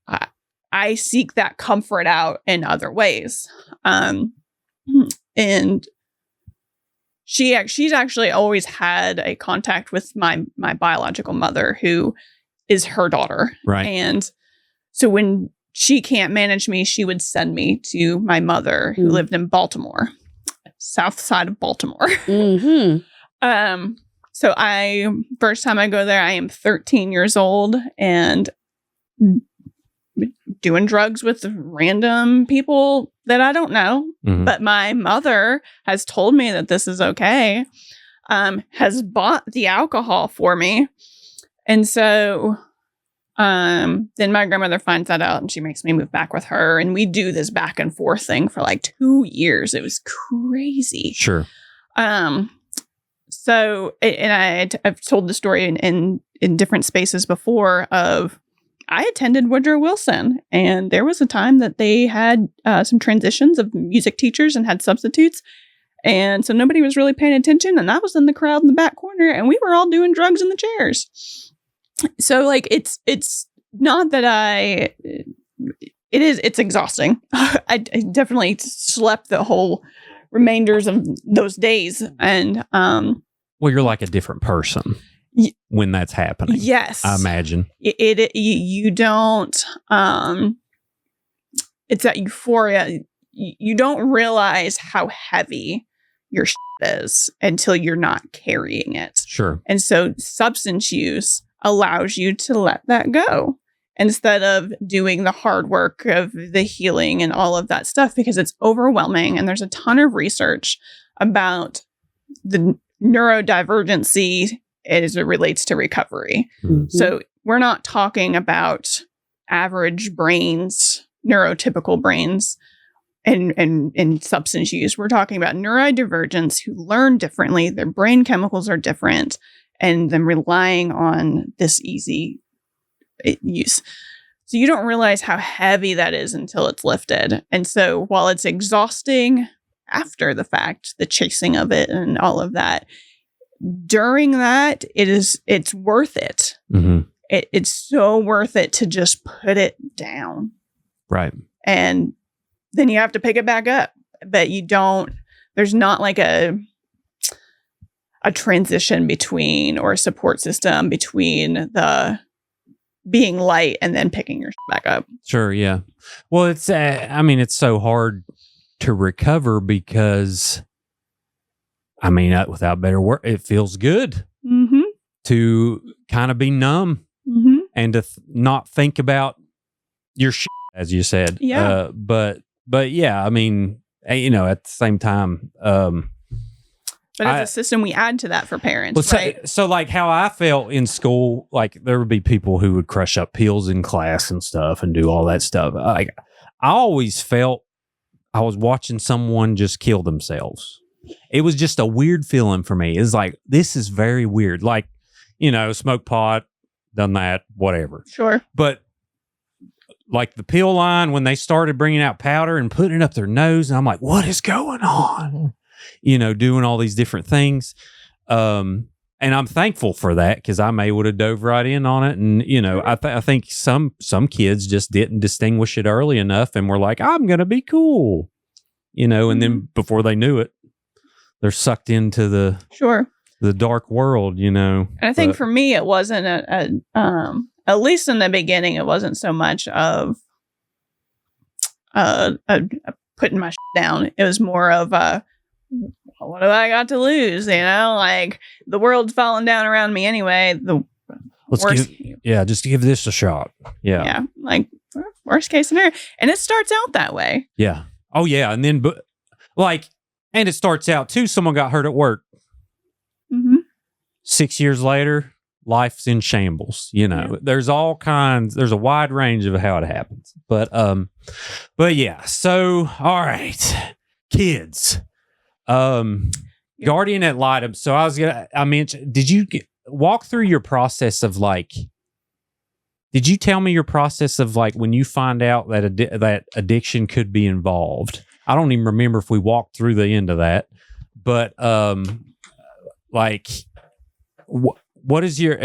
I seek that comfort out in other ways. And she's actually always had a contact with my biological mother, who is her daughter. Right. And so when she can't manage me, she would send me to my mother, who lived in Baltimore, south side of Baltimore. Mm-hmm. So first time I go there, I am 13 years old and doing drugs with random people that I don't know. Mhm. But my mother has told me that this is okay, has bought the alcohol for me. And so then my grandmother finds that out and she makes me move back with her. And we do this back and forth thing for like 2 years. It was crazy. Sure. So, and I've told the story in different spaces before of, I attended Woodrow Wilson, and there was a time that they had some transitions of music teachers and had substitutes. And so nobody was really paying attention. And I was in the crowd in the back corner, and we were all doing drugs in the chairs. So like, it's not that it's exhausting. I definitely slept the whole remainders of those days. And, well, you're like a different person when that's happening. Yes. I imagine. You don't, it's that euphoria. You don't realize how heavy your shit is until you're not carrying it. Sure. And so substance use allows you to let that go instead of doing the hard work of the healing and all of that stuff, because it's overwhelming. And there's a ton of research about the neurodivergency as it relates to recovery. Mm-hmm. So we're not talking about average brains, neurotypical brains, and substance use. We're talking about neurodivergents who learn differently. Their brain chemicals are different, and them relying on this easy use. So you don't realize how heavy that is until it's lifted. And so while it's exhausting after the fact, the chasing of it and all of that, during that, it's worth it. Mm-hmm. It's so worth it to just put it down. Right. And then you have to pick it back up. But you don't, there's not like a transition between, or a support system between the being light and then picking your back up. Sure. Yeah. Well, it's, it's so hard to recover because, without better word, it feels good to kind of be numb and to not think about your shit, as you said. Yeah. But yeah, at the same time, but it's a system we add to that for parents, well, right? So like how I felt in school, like there would be people who would crush up pills in class and stuff and do all that stuff. Like I always felt I was watching someone just kill themselves. It was just a weird feeling for me. It's like, this is very weird. Like, smoke pot, done that, whatever. Sure. But like the pill line, when they started bringing out powder and putting it up their nose, and I'm like, what is going on? Doing all these different things. And I'm thankful for that, because I would have dove right in on it. And, I think some kids just didn't distinguish it early enough and were like, I'm going to be cool, and then before they knew it, they're sucked into the dark world, And I think for me, it wasn't at least in the beginning, it wasn't so much of putting my shit down. It was more of what do I got to lose? Like the world's falling down around me anyway. Just give this a shot. Yeah. Yeah. Like worst case scenario. And it starts out that way. Yeah. Oh yeah. And then, and it starts out too, someone got hurt at work. 6 years later, life's in shambles. There's all kinds, there's a wide range of how it happens. But yeah. So, all right, kids, guardian at Litem. So I mentioned, did you walk through your process of did you tell me your process of when you find out that that addiction could be involved? I don't even remember if we walked through the end of that, but like, what is your?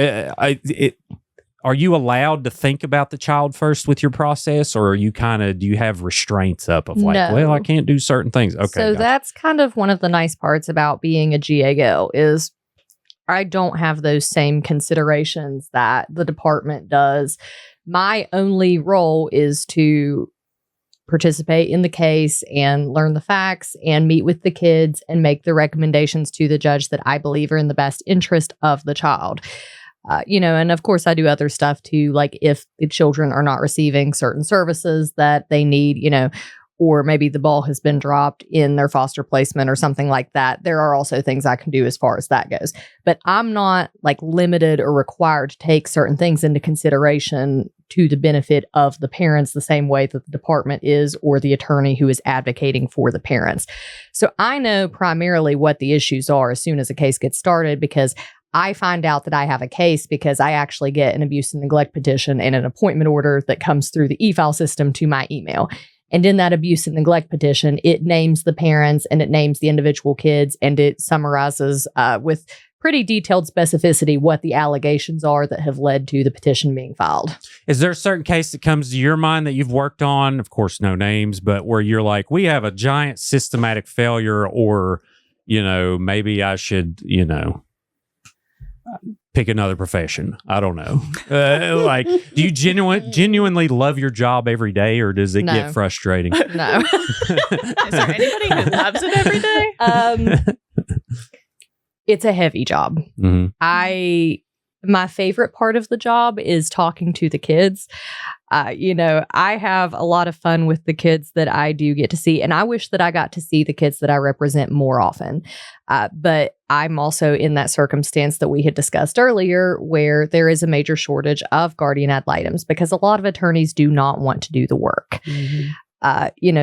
Are you allowed to think about the child first with your process, or are you do you have restraints up of like, No. well, I can't do certain things? Okay, So gotcha. that's kind of one of the nice parts about being a GAO is I don't have those same considerations that the department does. My only role is to participate in the case and learn the facts and meet with the kids and make the recommendations to the judge that I believe are in the best interest of the child. And of course I do other stuff too, like if the children are not receiving certain services that they need, or maybe the ball has been dropped in their foster placement or something like that. There are also things I can do as far as that goes. But I'm not like limited or required to take certain things into consideration to the benefit of the parents the same way that the department is or the attorney who is advocating for the parents. So I know primarily what the issues are as soon as a case gets started because I find out that I have a case because I actually get an abuse and neglect petition and an appointment order that comes through the e-file system to my email. And in that abuse and neglect petition, it names the parents and it names the individual kids and it summarizes with pretty detailed specificity what the allegations are that have led to the petition being filed. Is there a certain case that comes to your mind that you've worked on? Of course, no names, but where you're like, we have a giant systematic failure, or, maybe I should, pick another profession. I don't know. Do you genuinely love your job every day, or does it get frustrating? No. Is there anybody who loves it every day? It's a heavy job. Mm-hmm. My favorite part of the job is talking to the kids. I have a lot of fun with the kids that I do get to see, and I wish that I got to see the kids that I represent more often. But I'm also in that circumstance that we had discussed earlier where there is a major shortage of guardian ad litems because a lot of attorneys do not want to do the work. Mm-hmm.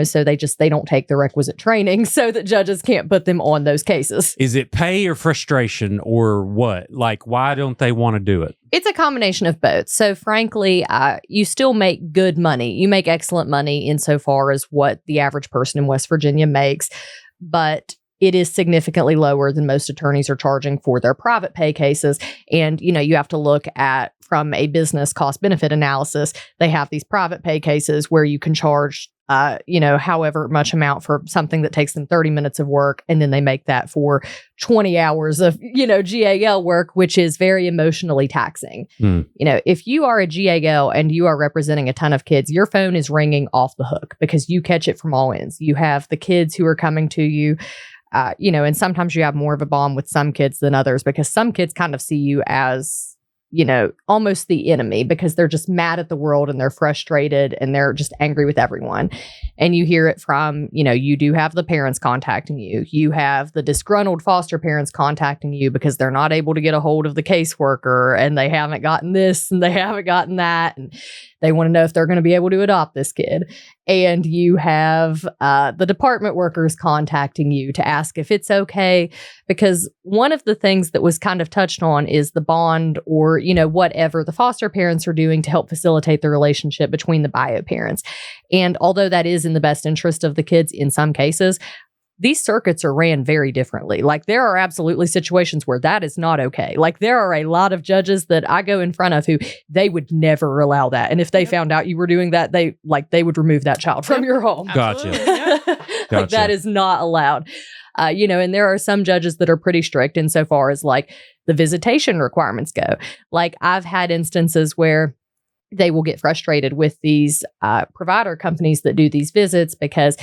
So they don't take the requisite training so that judges can't put them on those cases. Is it pay or frustration or what? Like, why don't they want to do it? It's a combination of both. So frankly, you still make good money. You make excellent money insofar as what the average person in West Virginia makes, but it is significantly lower than most attorneys are charging for their private pay cases. And, you have to look at from a business cost benefit analysis, they have these private pay cases where you can charge however much amount for something that takes them 30 minutes of work. And then they make that for 20 hours of, GAL work, which is very emotionally taxing. If you are a GAL and you are representing a ton of kids, your phone is ringing off the hook because you catch it from all ends. You have the kids who are coming to you, and sometimes you have more of a bond with some kids than others because some kids kind of see you as, almost the enemy because they're just mad at the world and they're frustrated and they're just angry with everyone. And you hear it from, you do have the parents contacting you. You have the disgruntled foster parents contacting you because they're not able to get a hold of the caseworker and they haven't gotten this and they haven't gotten that. And they want to know if they're going to be able to adopt this kid. And you have the department workers contacting you to ask if it's okay. Because one of the things that was kind of touched on is the bond or, whatever the foster parents are doing to help facilitate the relationship between the bio parents. And although that is in the best interest of the kids in some cases, these circuits are ran very differently. Like there are absolutely situations where that is not okay. Like there are a lot of judges that I go in front of who they would never allow that. And if they found out you were doing that, they would remove that child from your home. Gotcha. Like that is not allowed. And there are some judges that are pretty strict insofar as like the visitation requirements go. Like I've had instances where they will get frustrated with these provider companies that do these visits because,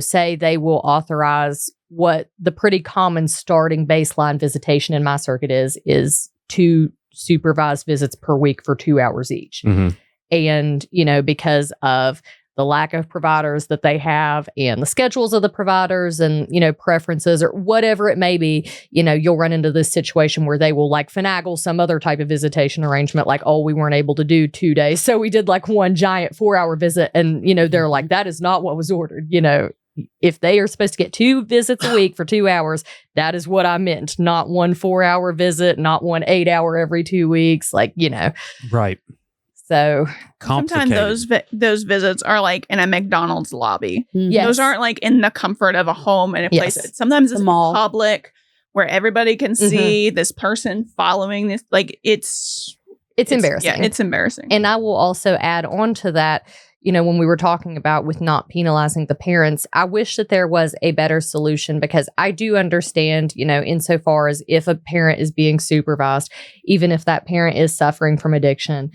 say they will authorize what the pretty common starting baseline visitation in my circuit is 2 supervised visits per week for 2 hours each. Mm-hmm. And, because of the lack of providers that they have and the schedules of the providers and, preferences or whatever it may be, you'll run into this situation where they will like finagle some other type of visitation arrangement. Like, oh, we weren't able to do 2 days. So we did like one giant 4-hour visit. And, they're like, that is not what was ordered. If they are supposed to get 2 visits a week for 2 hours, that is what I meant. Not one 4-hour visit, not one 8-hour every 2 weeks. Like, Right. So sometimes those visits are like in a McDonald's lobby. yes. Those aren't like in the comfort of a home and a place. Yes. Sometimes it's mall. public where everybody can see this person following this. Like it's embarrassing. Yeah, it's embarrassing. And I will also add on to that, when we were talking about with not penalizing the parents, I wish that there was a better solution, because I do understand, insofar as if a parent is being supervised, even if that parent is suffering from addiction,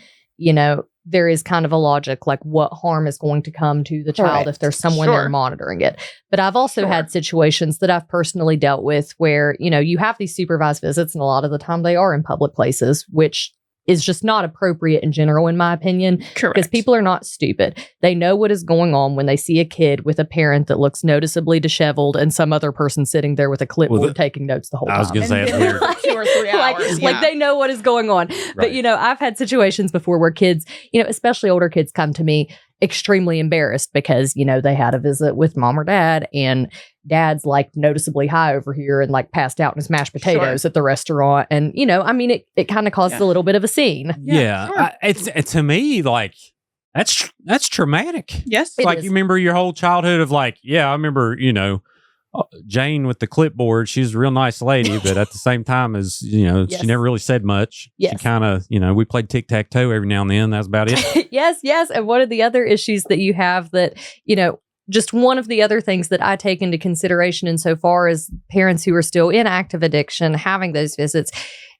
there is kind of a logic, like what harm is going to come to the child if there's someone there monitoring it. But I've also had situations that I've personally dealt with where, you have these supervised visits, and a lot of the time they are in public places, which is just not appropriate in general, in my opinion. Correct. Because people are not stupid. They know what is going on when they see a kid with a parent that looks noticeably disheveled and some other person sitting there with a clipboard taking notes the whole time. I was going to say, And been there for 2 or 3 hours. Like they know what is going on. But, I've had situations before where kids, especially older kids, come to me extremely embarrassed because, they had a visit with mom or dad, and dad's like noticeably high over here and like passed out in his mashed potatoes at the restaurant. And, it kind of causes a little bit of a scene. It's to me, like, that's traumatic. Yes. Like, you remember your whole childhood of like, I remember, Jane with the clipboard. She was a real nice lady, but at the same time, as she never really said much. Yes. She kind of, we played tic-tac-toe every now and then. That's about it. Yes. And one of the other issues that you have that, just one of the other things that I take into consideration insofar as parents who are still in active addiction having those visits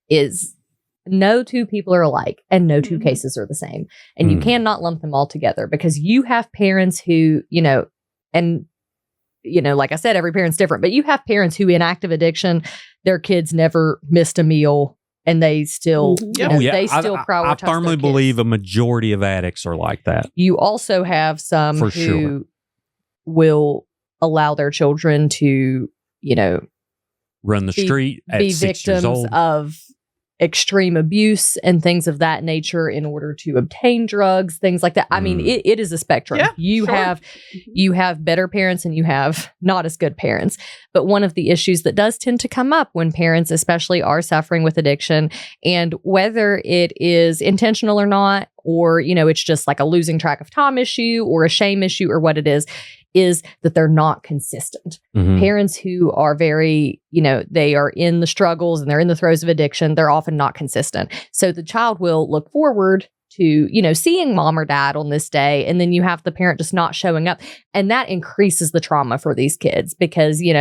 is no two people are alike and no two cases are the same. And you cannot lump them all together, because you have parents who, like I said, every parent's different, but you have parents who in active addiction, their kids never missed a meal and they still, they still prioritize. I firmly believe a majority of addicts are like that. You also have some who will allow their children to, run the street at be 6 years old. victims of extreme abuse and things of that nature in order to obtain drugs, things like that. I mean, it is a spectrum. You have better parents and you have not as good parents. But one of the issues that does tend to come up when parents especially are suffering with addiction, and whether it is intentional or not, or, it's just like a losing track of time issue or a shame issue or what it is that they're not consistent. Parents who are very, they are in the struggles and they're in the throes of addiction, they're often not consistent. So the child will look forward to, seeing mom or dad on this day, and then you have the parent just not showing up. And that increases the trauma for these kids because, you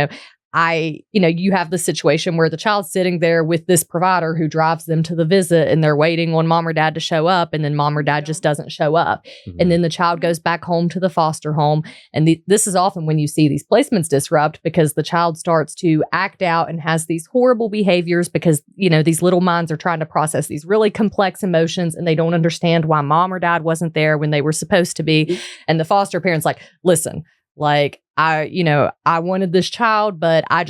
have the situation where the child's sitting there with this provider who drives them to the visit and they're waiting on mom or dad to show up, and then mom or dad just doesn't show up. And then the child goes back home to the foster home. And this is often when you see these placements disrupt, because the child starts to act out and has these horrible behaviors because, these little minds are trying to process these really complex emotions and they don't understand why mom or dad wasn't there when they were supposed to be. And the foster parent's like, listen, like, I wanted this child, but I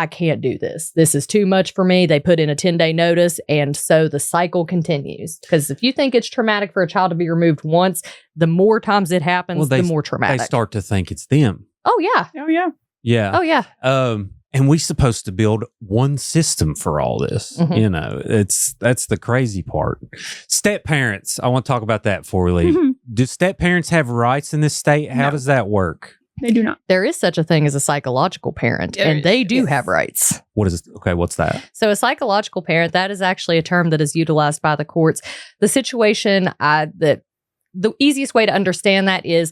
can't do this. This is too much for me. They put in a 10-day notice. And so the cycle continues. Because if you think it's traumatic for a child to be removed once, the more times it happens, the more traumatic. They start to think it's them. Oh, yeah. Oh, yeah. Yeah. Oh, yeah. And we're supposed to build one system for all this. That's the crazy part. Step parents. I want to talk about that before we leave. Do step parents have rights in this state? How does that work? They do not. There is such a thing as a psychological parent, and they do have rights. What is it? Okay, what's that? So a psychological parent, that is actually a term that is utilized by the courts. The situation the easiest way to understand that is,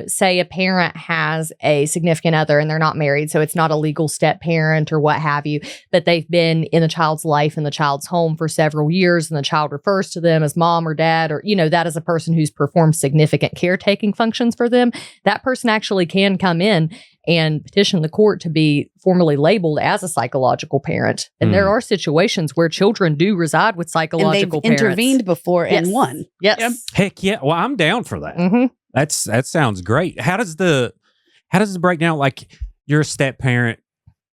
say a parent has a significant other and they're not married, so it's not a legal step parent or what have you, but they've been in the child's life in the child's home for several years, and the child refers to them as mom or dad, or, that is a person who's performed significant caretaking functions for them. That person actually can come in and petition the court to be formally labeled as a psychological parent. And there are situations where children do reside with psychological parents. And they've intervened before and won. Yes. Yep. Heck yeah. Well, I'm down for that. That sounds great. How does it break down? Like, you're a step parent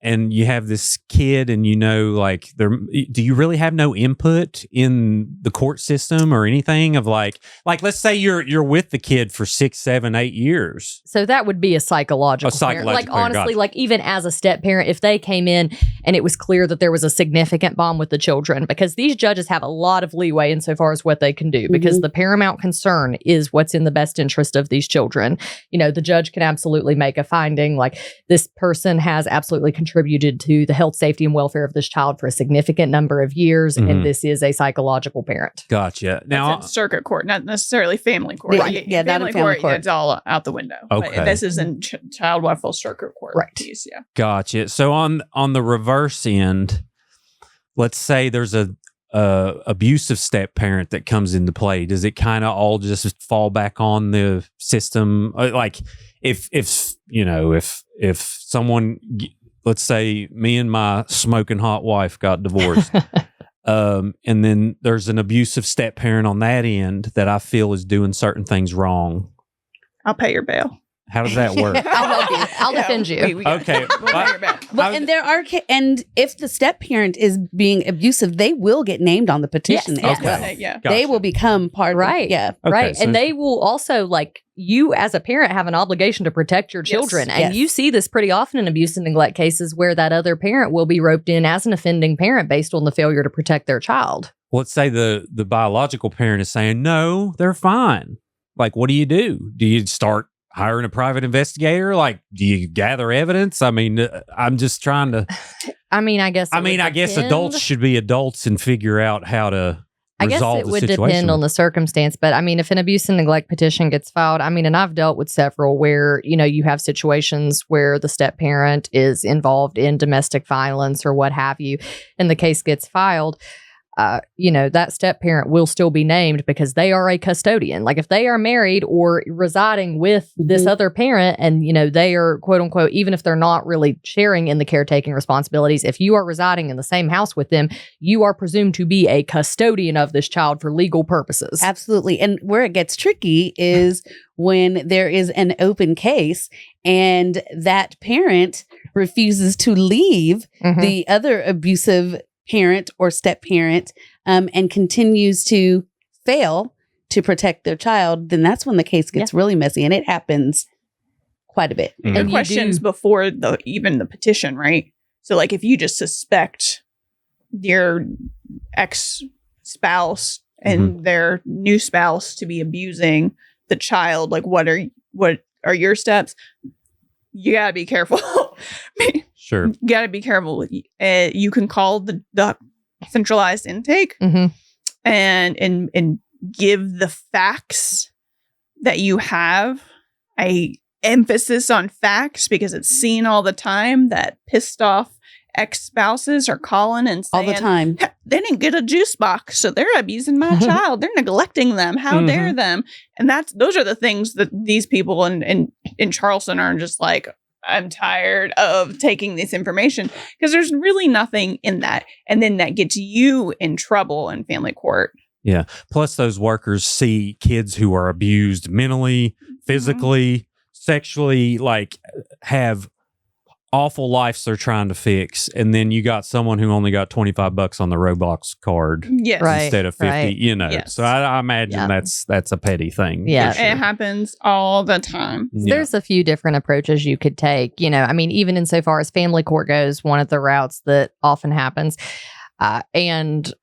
and you have this kid, and like do you really have no input in the court system or anything of like let's say you're with the kid for 6, 7, 8 years? So that would be a psychological parent. Like, parent, honestly, gotcha. like even as a step parent, if they came in and it was clear that there was a significant bond with the children, because these judges have a lot of leeway insofar as what they can do, because the paramount concern is what's in the best interest of these children. The judge can absolutely make a finding like this person has absolutely contributed to the health, safety, and welfare of this child for a significant number of years, and this is a psychological parent. Gotcha. Now, That's in circuit court, not necessarily family court. Right. Yeah, not in family court. It's all out the window. Okay. But this is in child welfare circuit court. Right. Piece, yeah. gotcha. So on the reverse end, let's say there's a abusive step parent that comes into play. Does it kind of all just fall back on the system? Like if someone, let's say me and my smoking hot wife got divorced, and then there's an abusive step parent on that end that I feel is doing certain things wrong. I'll pay your bail. How does that work? I'll help you. I'll defend you. Okay. We'll pay your bail. Well, and there are, and if the step parent is being abusive, they will get named on the petition Yes, as well. okay. Yeah. They will become part Right. of yeah. Okay, Right. so- And they will also, like, you as a parent have an obligation to protect your children. Yes. And Yes. you see this pretty often in abuse and neglect cases where that other parent will be roped in as an offending parent based on the failure to protect their child. Let's say the biological parent is saying, no, they're fine. Like, what do? Do you start hiring a private investigator? Like, do you gather evidence? I mean, I'm just trying to. I mean, I guess. I guess adults should be adults and figure out how to I guess resolve it the would situation. depend on the circumstance. But I mean, if an abuse and neglect petition gets filed, I mean, and I've dealt with several where, you have situations where the step parent is involved in domestic violence or what have you, and the case gets filed. That step parent will still be named because they are a custodian. Like if they are married or residing with this other parent and, they are quote unquote, even if they're not really sharing in the caretaking responsibilities, if you are residing in the same house with them, you are presumed to be a custodian of this child for legal purposes. Absolutely. And where it gets tricky is when there is an open case and that parent refuses to leave the other abusive parent or step parent and continues to fail to protect their child, then that's when the case gets really messy, and it happens quite a bit. Mhm. And questions before even the petition, right? So like if you just suspect your ex-spouse and their new spouse to be abusing the child, like what are your steps? You gotta be careful. Sure. You gotta be careful. You can call the centralized intake and give the facts that you have. A emphasis on facts because it's seen all the time that pissed off ex-spouses are calling and saying All the time. they didn't get a juice box, so they're abusing my child. They're neglecting them. How dare them? And those are the things that these people in Charleston are just like, I'm tired of taking this information because there's really nothing in that. And then that gets you in trouble in family court. Yeah. Plus, those workers see kids who are abused mentally, physically, sexually, like have awful lives they're trying to fix. And then you got someone who only got $25 on the Roblox card Yes. Right. instead of 50, right. Yes. So I imagine Yeah. that's a petty thing. Yeah. for sure. It happens all the time. Yeah. There's a few different approaches you could take. Even insofar as family court goes, one of the routes that often happens, and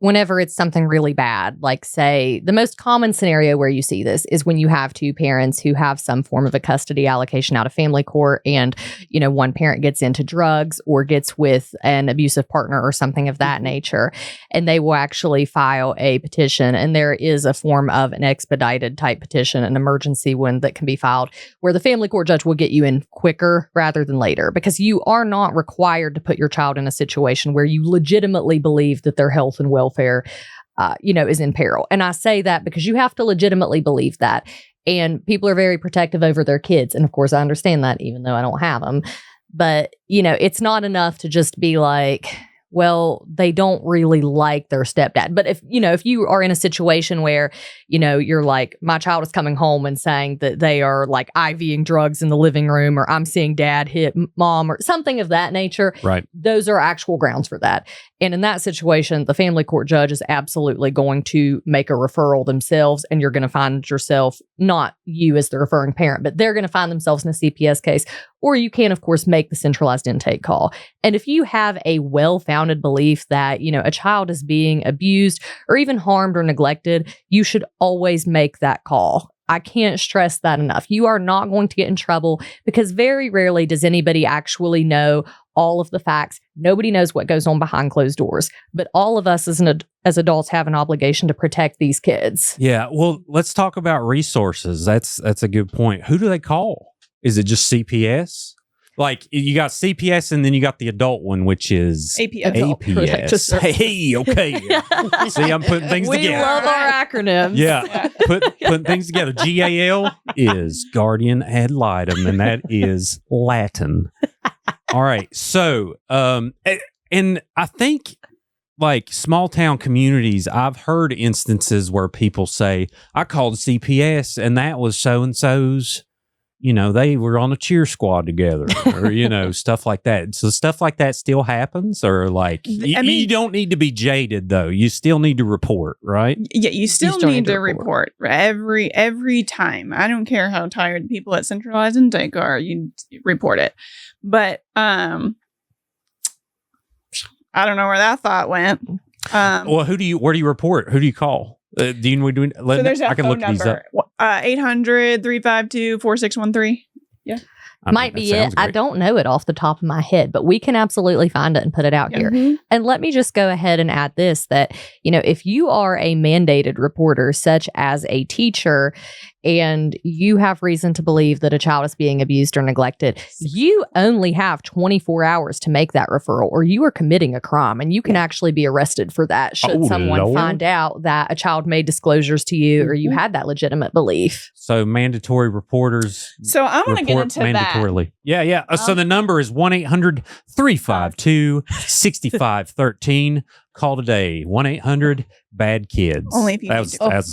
whenever it's something really bad, like say the most common scenario where you see this is when you have two parents who have some form of a custody allocation out of family court and, one parent gets into drugs or gets with an abusive partner or something of that nature, and they will actually file a petition. And there is a form of an expedited type petition, an emergency one that can be filed where the family court judge will get you in quicker rather than later, because you are not required to put your child in a situation where you legitimately believe that their health and welfare, is in peril. And I say that because you have to legitimately believe that. And people are very protective over their kids. And of course, I understand that even though I don't have them. But, it's not enough to just be like, well, they don't really like their stepdad. But if you are in a situation where, you're like, my child is coming home and saying that they are like IVing drugs in the living room, or I'm seeing dad hit mom, or something of that nature. Right. Those are actual grounds for that. And in that situation, the family court judge is absolutely going to make a referral themselves, and you're going to find yourself, not you as the referring parent, but they're going to find themselves in a CPS case. Or you can, of course, make the centralized intake call. And if you have a well-founded belief that, a child is being abused or even harmed or neglected, you should always make that call. I can't stress that enough. You are not going to get in trouble, because very rarely does anybody actually know all of the facts. Nobody knows what goes on behind closed doors. But all of us as adults have an obligation to protect these kids. Yeah. Well, let's talk about resources. That's a good point. Who do they call? Is it just CPS? Like, you got CPS, and then you got the adult one, which is APS. Hey, okay. See, I'm putting things together. We love our acronyms. Yeah. Putting things together. GAL is Guardian Ad Litem, and that is Latin. All right. So, and I think, like, small town communities, I've heard instances where people say, I called CPS and that was so-and-so's, they were on a cheer squad together, or, stuff like that. So stuff like that still happens, or like, you don't need to be jaded though. You still need to report, right? Yeah, you still need to report every time. I don't care how tired the people at centralized intake are, you report it. But, I don't know where that thought went. Well, where do you report? Who do you call? So there's a phone number, 800-352-4613. Yeah. Might be it. I don't know it off the top of my head, but we can absolutely find it and put it out here. Mm-hmm. And let me just go ahead and add this, that, if you are a mandated reporter, such as a teacher, and you have reason to believe that a child is being abused or neglected, you only have 24 hours to make that referral, or you are committing a crime, and you can actually be arrested for that should someone find out that a child made disclosures to you, or you had that legitimate belief. So mandatory reporters. So I want to get into mandatorily. that. Yeah. So the number is 1-800-352-6513. Call today. 1-800-BAD-KIDS. Only if you that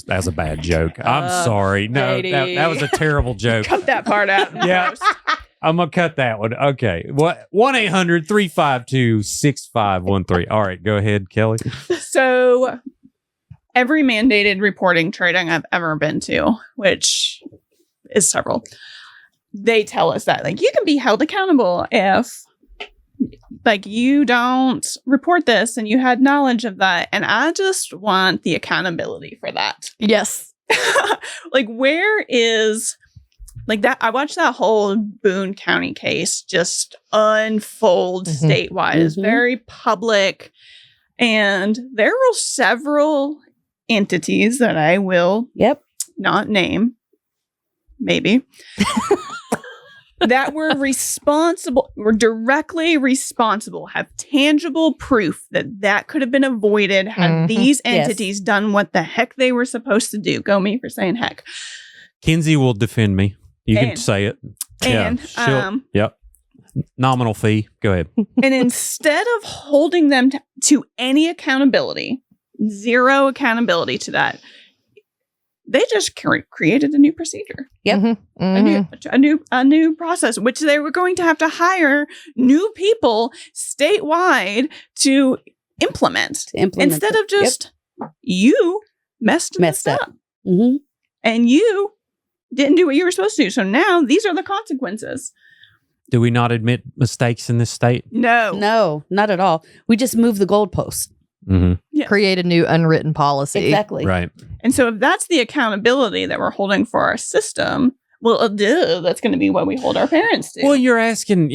was a bad joke. I'm sorry. No, that was a terrible joke. Cut that part out. Yeah. I'm going to cut that one. Okay. 1-800-352-6513. All right. Go ahead, Kelly. So every mandated reporting training I've ever been to, which is several, they tell us that, like, you can be held accountable if, like, you don't report this and you had knowledge of that. And I just want the accountability for that. Yes. Like, where is, like, that? I watched that whole Boone County case just unfold statewide. It's very public. And there were several entities that I will not name, maybe, that were directly responsible, have tangible proof that could have been avoided had these entities done what the heck they were supposed to do. Go me for saying heck. Kinsey will defend me. You can say it. And, yep. Nominal fee. Go ahead. And instead of holding them to any accountability, zero accountability to that, they just created a new procedure. Yep. A new process, which they were going to have to hire new people statewide to implement instead of just you messed up. Mm-hmm. And you didn't do what you were supposed to do. So now these are the consequences. Do we not admit mistakes in this state? No, not at all. We just move the goalpost. Yes. Create a new unwritten policy. Exactly. Right. And so if that's the accountability that we're holding for our system, well, that's going to be what we hold our parents to. Well, you're asking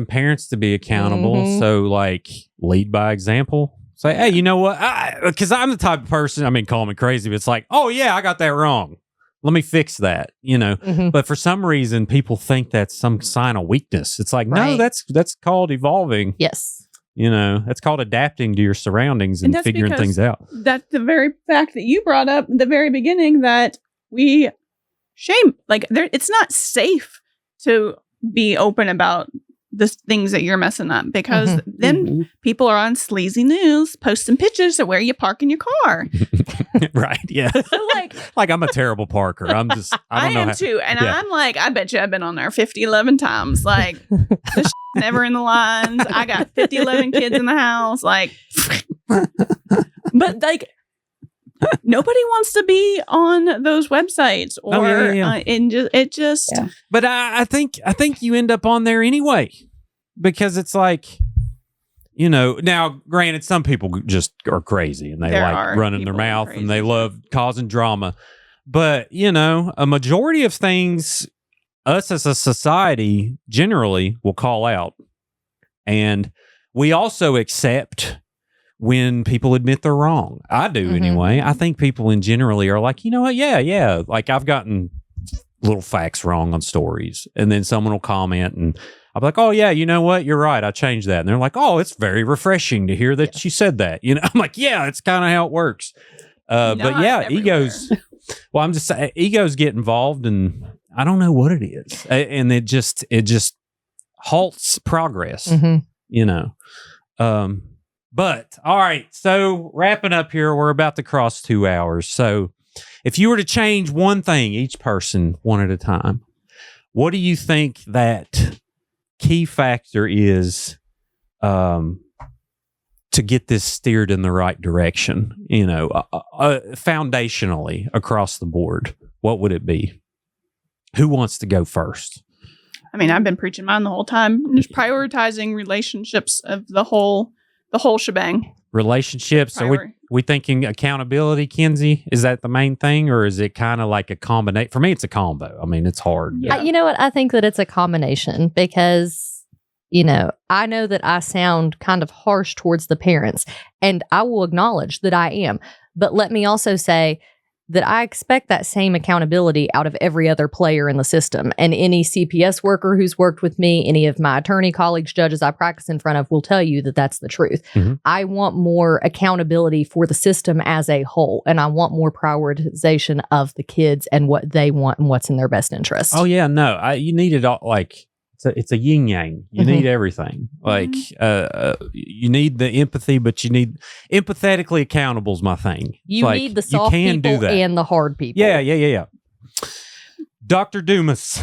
parents to be accountable. So, like, lead by example. Say, hey, you know what? Because I'm the type of person, I mean, call me crazy, but it's like, oh, yeah, I got that wrong. Let me fix that, But for some reason, people think that's some sign of weakness. It's like, no, that's called evolving. Yes. That's called adapting to your surroundings and figuring things out. That's the very fact that you brought up at the very beginning, that we shame, like, it's not safe to be open about the things that you're messing up, because then people are on sleazy news posting pictures of where you park in your car. Right. Yeah. So like I'm a terrible parker. I don't know am too. And I'm like, I bet you I've been on there 50, 11 times. Like, this never in the lines. I got 50, 11 kids in the house. Like, but like, nobody wants to be on those websites or But I think you end up on there anyway, because it's like, you know, now granted, some people just are crazy and they like running their mouth and they love causing drama. But, you know, a majority of things us as a society generally will call out. And we also accept when people admit they're wrong. I do anyway. I think people in generally are like, you know what? Yeah. Like I've gotten little facts wrong on stories, and then someone will comment and I'll be like, oh yeah, you know what? You're right. I changed that. And they're like, oh, it's very refreshing to hear that you said that. You know, I'm like, yeah, it's kind of how it works. But yeah, everywhere. Egos. Well, I'm just saying, egos get involved, and I don't know what it is. And it just halts progress, you know. But all right, so wrapping up here, we're about to cross 2 hours. So if you were to change one thing, each person one at a time, what do you think that key factor is to get this steered in the right direction, you know, foundationally across the board? What would it be? Who wants to go first? I mean, I've been preaching mine the whole time. Just prioritizing relationships of the whole shebang. Relationships. Are we thinking accountability, Kenzie? Is that the main thing, or is it kind of like a combination? For me, it's a combo. I mean, it's hard. Yeah. You know what? I think that it's a combination because, you know, I know that I sound kind of harsh towards the parents, and I will acknowledge that I am. But let me also say that I expect that same accountability out of every other player in the system. And any CPS worker who's worked with me, any of my attorney colleagues, judges I practice in front of will tell you that that's the truth. I want more accountability for the system as a whole. And I want more prioritization of the kids and what they want and what's in their best interest. Oh, yeah. No, you need it all. Like, it's a yin yang. You need everything. Like, you need the empathy, but you need empathetically accountable is my thing. You like, need the soft people and the hard people. Yeah. Dr. Dumas.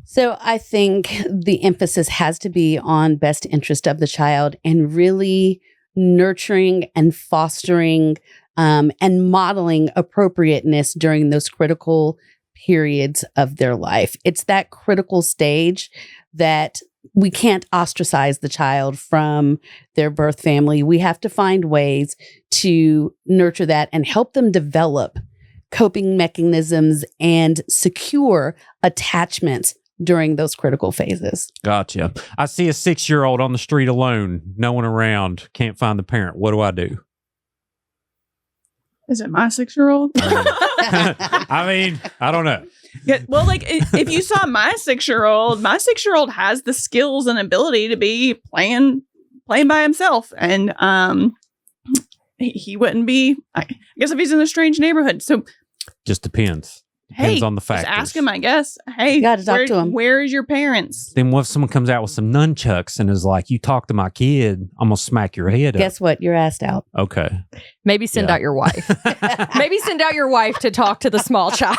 So I think the emphasis has to be on best interest of the child and really nurturing and fostering and modeling appropriateness during those critical periods of their life. It's that critical stage that we can't ostracize the child from their birth family. We have to find ways to nurture that and help them develop coping mechanisms and secure attachments during those critical phases. Gotcha. I see a 6-year-old on the street alone, no one around, can't find the parent. What do I do? Is it my 6-year-old? I mean, I don't know. Yeah, well, like if you saw my 6-year-old has the skills and ability to be playing by himself, and he wouldn't be. I guess if he's in a strange neighborhood, so just depends. Depends on the factors. Just ask him, I guess. Hey, you got to talk to him. Where is your parents? Then what if someone comes out with some nunchucks and is like, "You talk to my kid, I'm gonna smack your head up." Guess what? You're asked out. Okay. Maybe send out your wife. Maybe send out your wife to talk to the small child.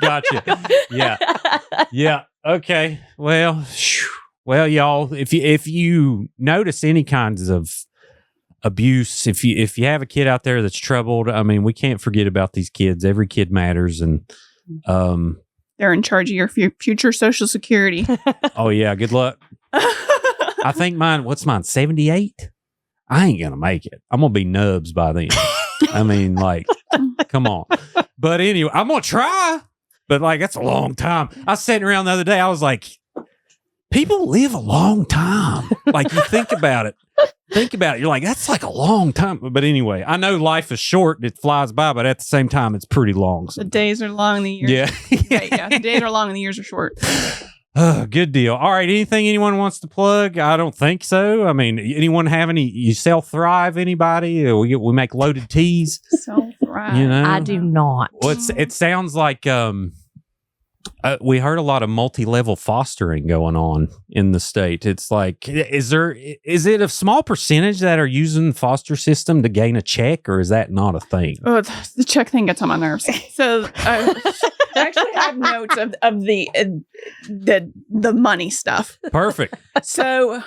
Gotcha. Yeah. Okay. Well, y'all, if you notice any kinds of abuse, if you have a kid out there that's troubled, I mean, we can't forget about these kids. Every kid matters, and they're in charge of your future Social Security. Oh yeah, good luck. I think what's mine, 78? I ain't gonna make it. I'm gonna be nubs by then. I mean, like, come on. But anyway, I'm gonna try. But like, that's a long time. I was sitting around the other day, I was like, people live a long time. Like, you think about it. You're like, that's like a long time. But anyway, I know life is short. It flies by, but at the same time, it's pretty long. The days are long, the years. Yeah. Right, the days are long and the years are short. Good deal. All right. Anything anyone wants to plug? I don't think so. I mean, anyone have any? You sell Thrive? Anybody? We make loaded teas. Sell Thrive. You know, I do not. Well, it sounds like We heard a lot of multi-level fostering going on in the state. It's like, is it a small percentage that are using the foster system to gain a check, or is that not a thing? Oh, the check thing gets on my nerves. So I actually have notes of the money stuff. Perfect. So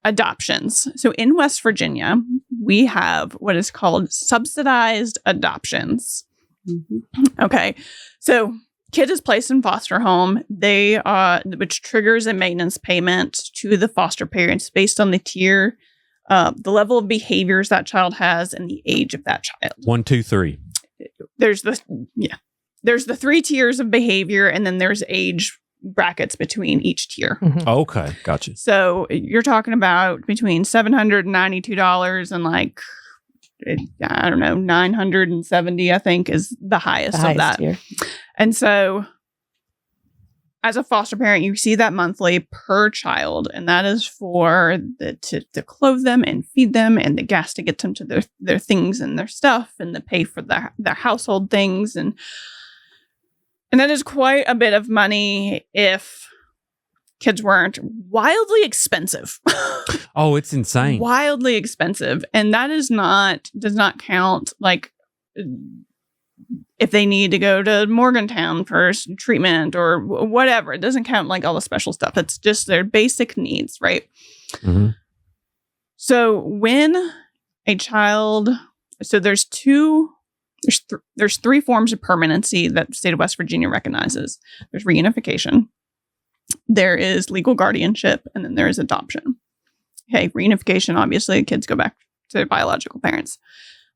adoptions. So in West Virginia, we have what is called subsidized adoptions. Mm-hmm. Okay. So kid is placed in foster home. Which triggers a maintenance payment to the foster parents based on the tier, the level of behaviors that child has and the age of that child. 1, 2, 3. There's the 3 tiers of behavior, and then there's age brackets between each tier. Mhm. Okay, gotcha. So you're talking about between $792 and like, I don't know, 970, I think, is the highest of that. Tier. And so as a foster parent, you see that monthly per child, and that is for to clothe them and feed them and the gas to get them to their things and their stuff and the pay for their household things. And that is quite a bit of money if kids weren't wildly expensive. Oh, it's insane. Wildly expensive. And that does not count like if they need to go to Morgantown for treatment or whatever. It doesn't count like all the special stuff. It's just their basic needs, right? Mm-hmm. So when a child, so there's 3 forms of permanency that the state of West Virginia recognizes. There's reunification, there is legal guardianship, and then there is adoption. Okay, reunification, obviously, kids go back to their biological parents.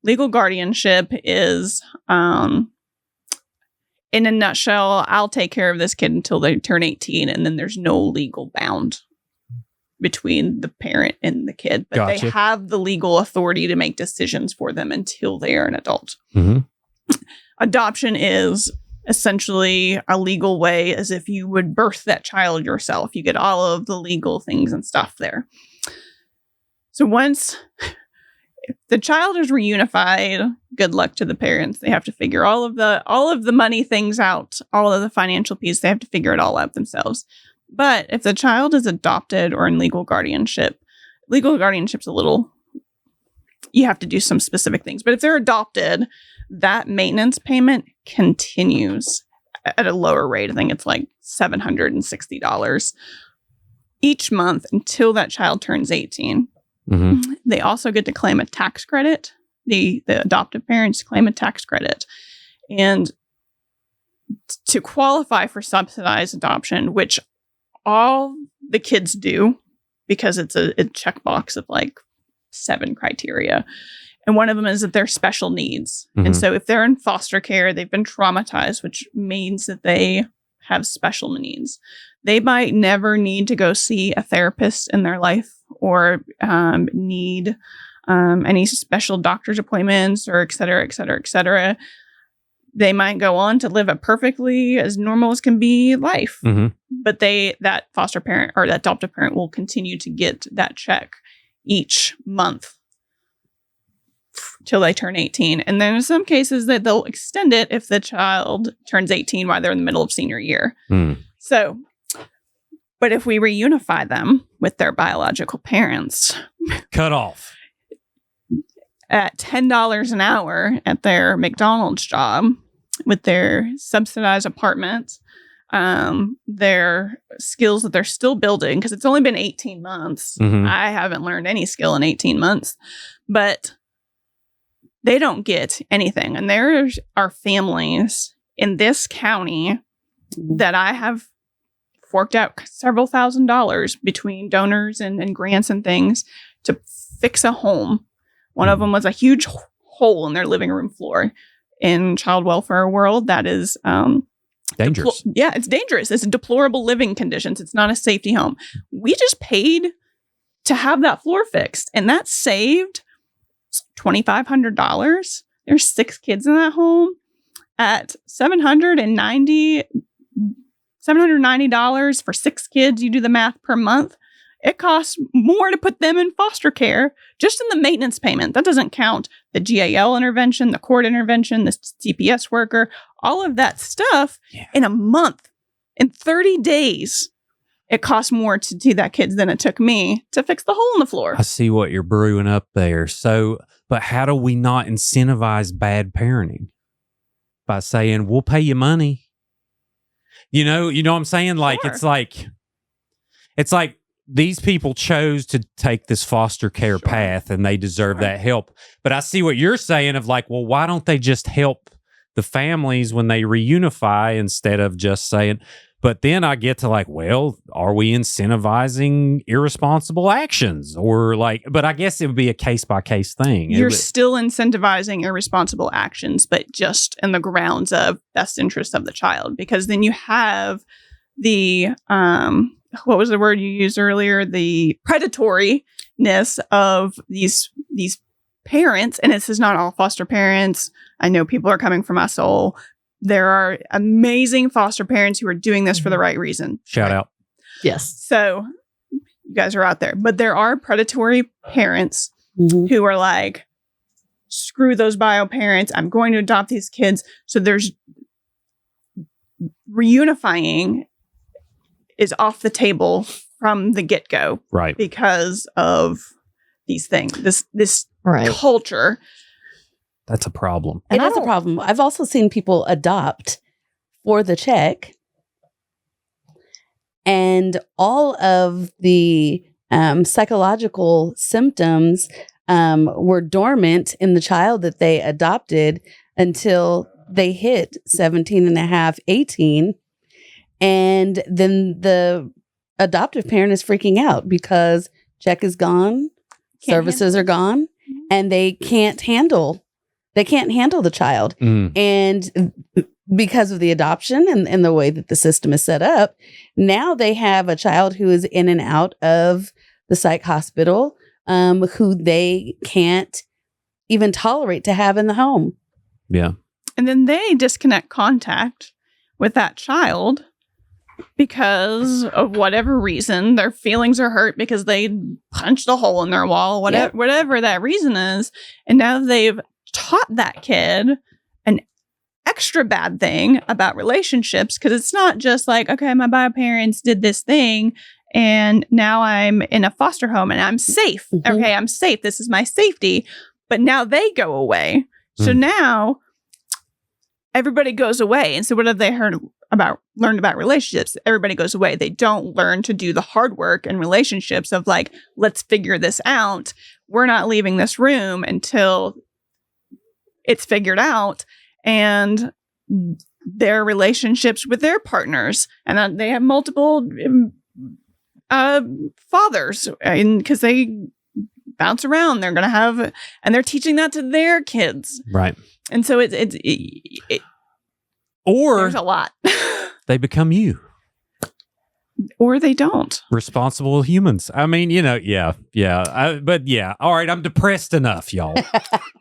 Legal guardianship is, in a nutshell, I'll take care of this kid until they turn 18, and then there's no legal bound between the parent and the kid. But Gotcha. They have the legal authority to make decisions for them until they are an adult. Mm-hmm. Adoption is essentially a legal way as if you would birth that child yourself. You get all of the legal things and stuff there. So once the child is reunified, good luck to the parents. They have to figure all of the money things out, all of the financial piece. They have to figure it all out themselves. But if the child is adopted or in legal guardianship's a little, you have to do some specific things. But if they're adopted, that maintenance payment continues at a lower rate. I think it's like $760 each month until that child turns 18. Mm-hmm. They also get to claim a tax credit. The adoptive parents claim a tax credit. And to qualify for subsidized adoption, which all the kids do, because it's a checkbox of like 7 criteria. And one of them is that they're special needs. Mm-hmm. And so if they're in foster care, they've been traumatized, which means that they have special needs. They might never need to go see a therapist in their life or need any special doctor's appointments or et cetera, et cetera, et cetera. They might go on to live a perfectly as normal as can be life. Mm-hmm. But that foster parent or that adoptive parent will continue to get that check each month till they turn 18. And then in some cases that they'll extend it if the child turns 18 while they're in the middle of senior year. Mm. So, but if we reunify them with their biological parents, Cut off. at $10 an hour at their McDonald's job with their subsidized apartment, their skills that they're still building, because it's only been 18 months. Mm-hmm. I haven't learned any skill in 18 months, but they don't get anything. And there are families in this county that I have forked out several $1,000s between donors and grants and things to fix a home. One of them was a huge hole in their living room floor. In child welfare world, that is Dangerous. it's dangerous. It's deplorable living conditions. It's not a safety home. We just paid to have that floor fixed, and that saved $2,500. There's 6 kids in that home at $790 for 6 kids. You do the math per month. it costs more to put them in foster care just in the maintenance payment. That doesn't count the GAL intervention, the court intervention, the CPS worker, all of that stuff in a month. In 30 days, it costs more to do that kid than it took me to fix the hole in the floor. I see what you're brewing up there. So, but how do we not incentivize bad parenting? By saying, we'll pay you money. You know what I'm saying? Like, Sure. it's like these people chose to take this foster care path and they deserve that help. But I see what you're saying of like, well, why don't they just help the families when they reunify instead of just saying, but then I get to like, well, are we incentivizing irresponsible actions or like, but I guess it would be a case by case thing. You're still incentivizing irresponsible actions, but just in the grounds of best interest of the child, because then you have the, what was the word you used earlier? The predatoryness of these parents. And this is not all foster parents. I know people are coming for my soul. There are amazing foster parents who are doing this for the right reason. Shout out. Yes. So you guys are out there, but there are predatory parents who are like, screw those bio parents. I'm going to adopt these kids. So there's reunifying is off the table from the get-go. Right. Because of these things, this Right. culture. That's a problem. And that's a problem. I've also seen people adopt for the check, and all of the psychological symptoms were dormant in the child that they adopted until they hit 17 and a half, 18. And then the adoptive parent is freaking out because check is gone, services are gone, and they can't handle the child. And because of the adoption and the way that the system is set up, now they have a child who is in and out of the psych hospital, who they can't even tolerate to have in the home. Yeah. And then they disconnect contact with that child because of whatever reason. Their feelings are hurt because they punched a hole in their wall, whatever that reason is. And now they've taught that kid an extra bad thing about relationships, because it's not just like, okay, my bio parents did this thing and now I'm in a foster home and I'm safe. Okay, I'm safe. This is my safety. But now they go away. So now everybody goes away. And so what have they learned about relationships? Everybody goes away. They don't learn to do the hard work in relationships of like, let's figure this out. We're not leaving this room until it's figured out. And their relationships with their partners. And they have multiple fathers, because they bounce around. They're going to have, and they're teaching that to their kids. Right. And so or there's a lot. they become you. Or they don't. Responsible humans. I mean, yeah. But yeah. All right. I'm depressed enough, y'all.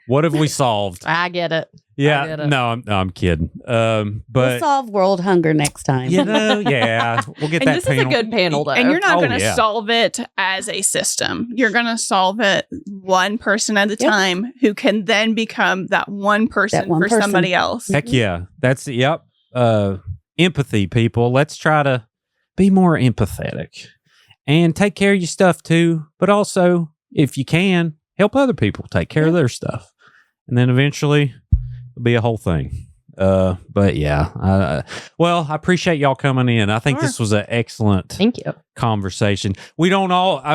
What have we solved? I get it. Yeah. No, I'm kidding. But We'll solve world hunger next time. yeah. We'll get And that this panel. is a good panel, though. And you're not Oh, going to yeah. solve it as a system. You're going to solve it one person at a time, who can then become that one person for somebody else. Heck yeah. That's, yep. Empathy, people. Let's try to be more empathetic and take care of your stuff too. But also, if you can, help other people take care of their stuff. And then eventually it'll be a whole thing. But yeah, well, I appreciate y'all coming in. I think this was an excellent Thank you. conversation. We don't all, I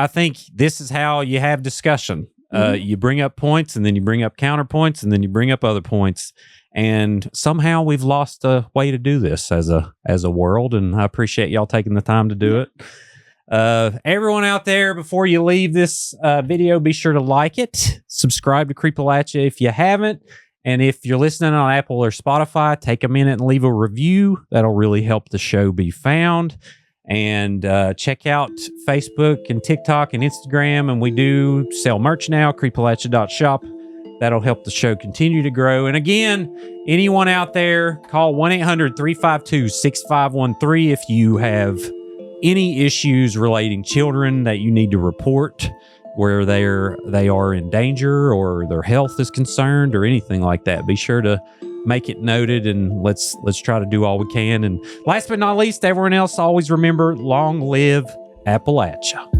think this is how you have discussion. You bring up points and then you bring up counterpoints and then you bring up other points. And somehow we've lost a way to do this as a world. And I appreciate y'all taking the time to do it. Everyone out there, before you leave this video, be sure to like it. Subscribe to Creepalachia if you haven't. And if you're listening on Apple or Spotify, take a minute and leave a review. That'll really help the show be found. And check out Facebook and TikTok and Instagram. And we do sell merch now, creepalachia.shop. That'll help the show continue to grow. And again, anyone out there, call 1-800-352-6513 if you have any issues relating children that you need to report, where they are in danger or their health is concerned or anything like that, be sure to make it noted, and let's try to do all we can. And last but not least, everyone else, always remember, long live Appalachia.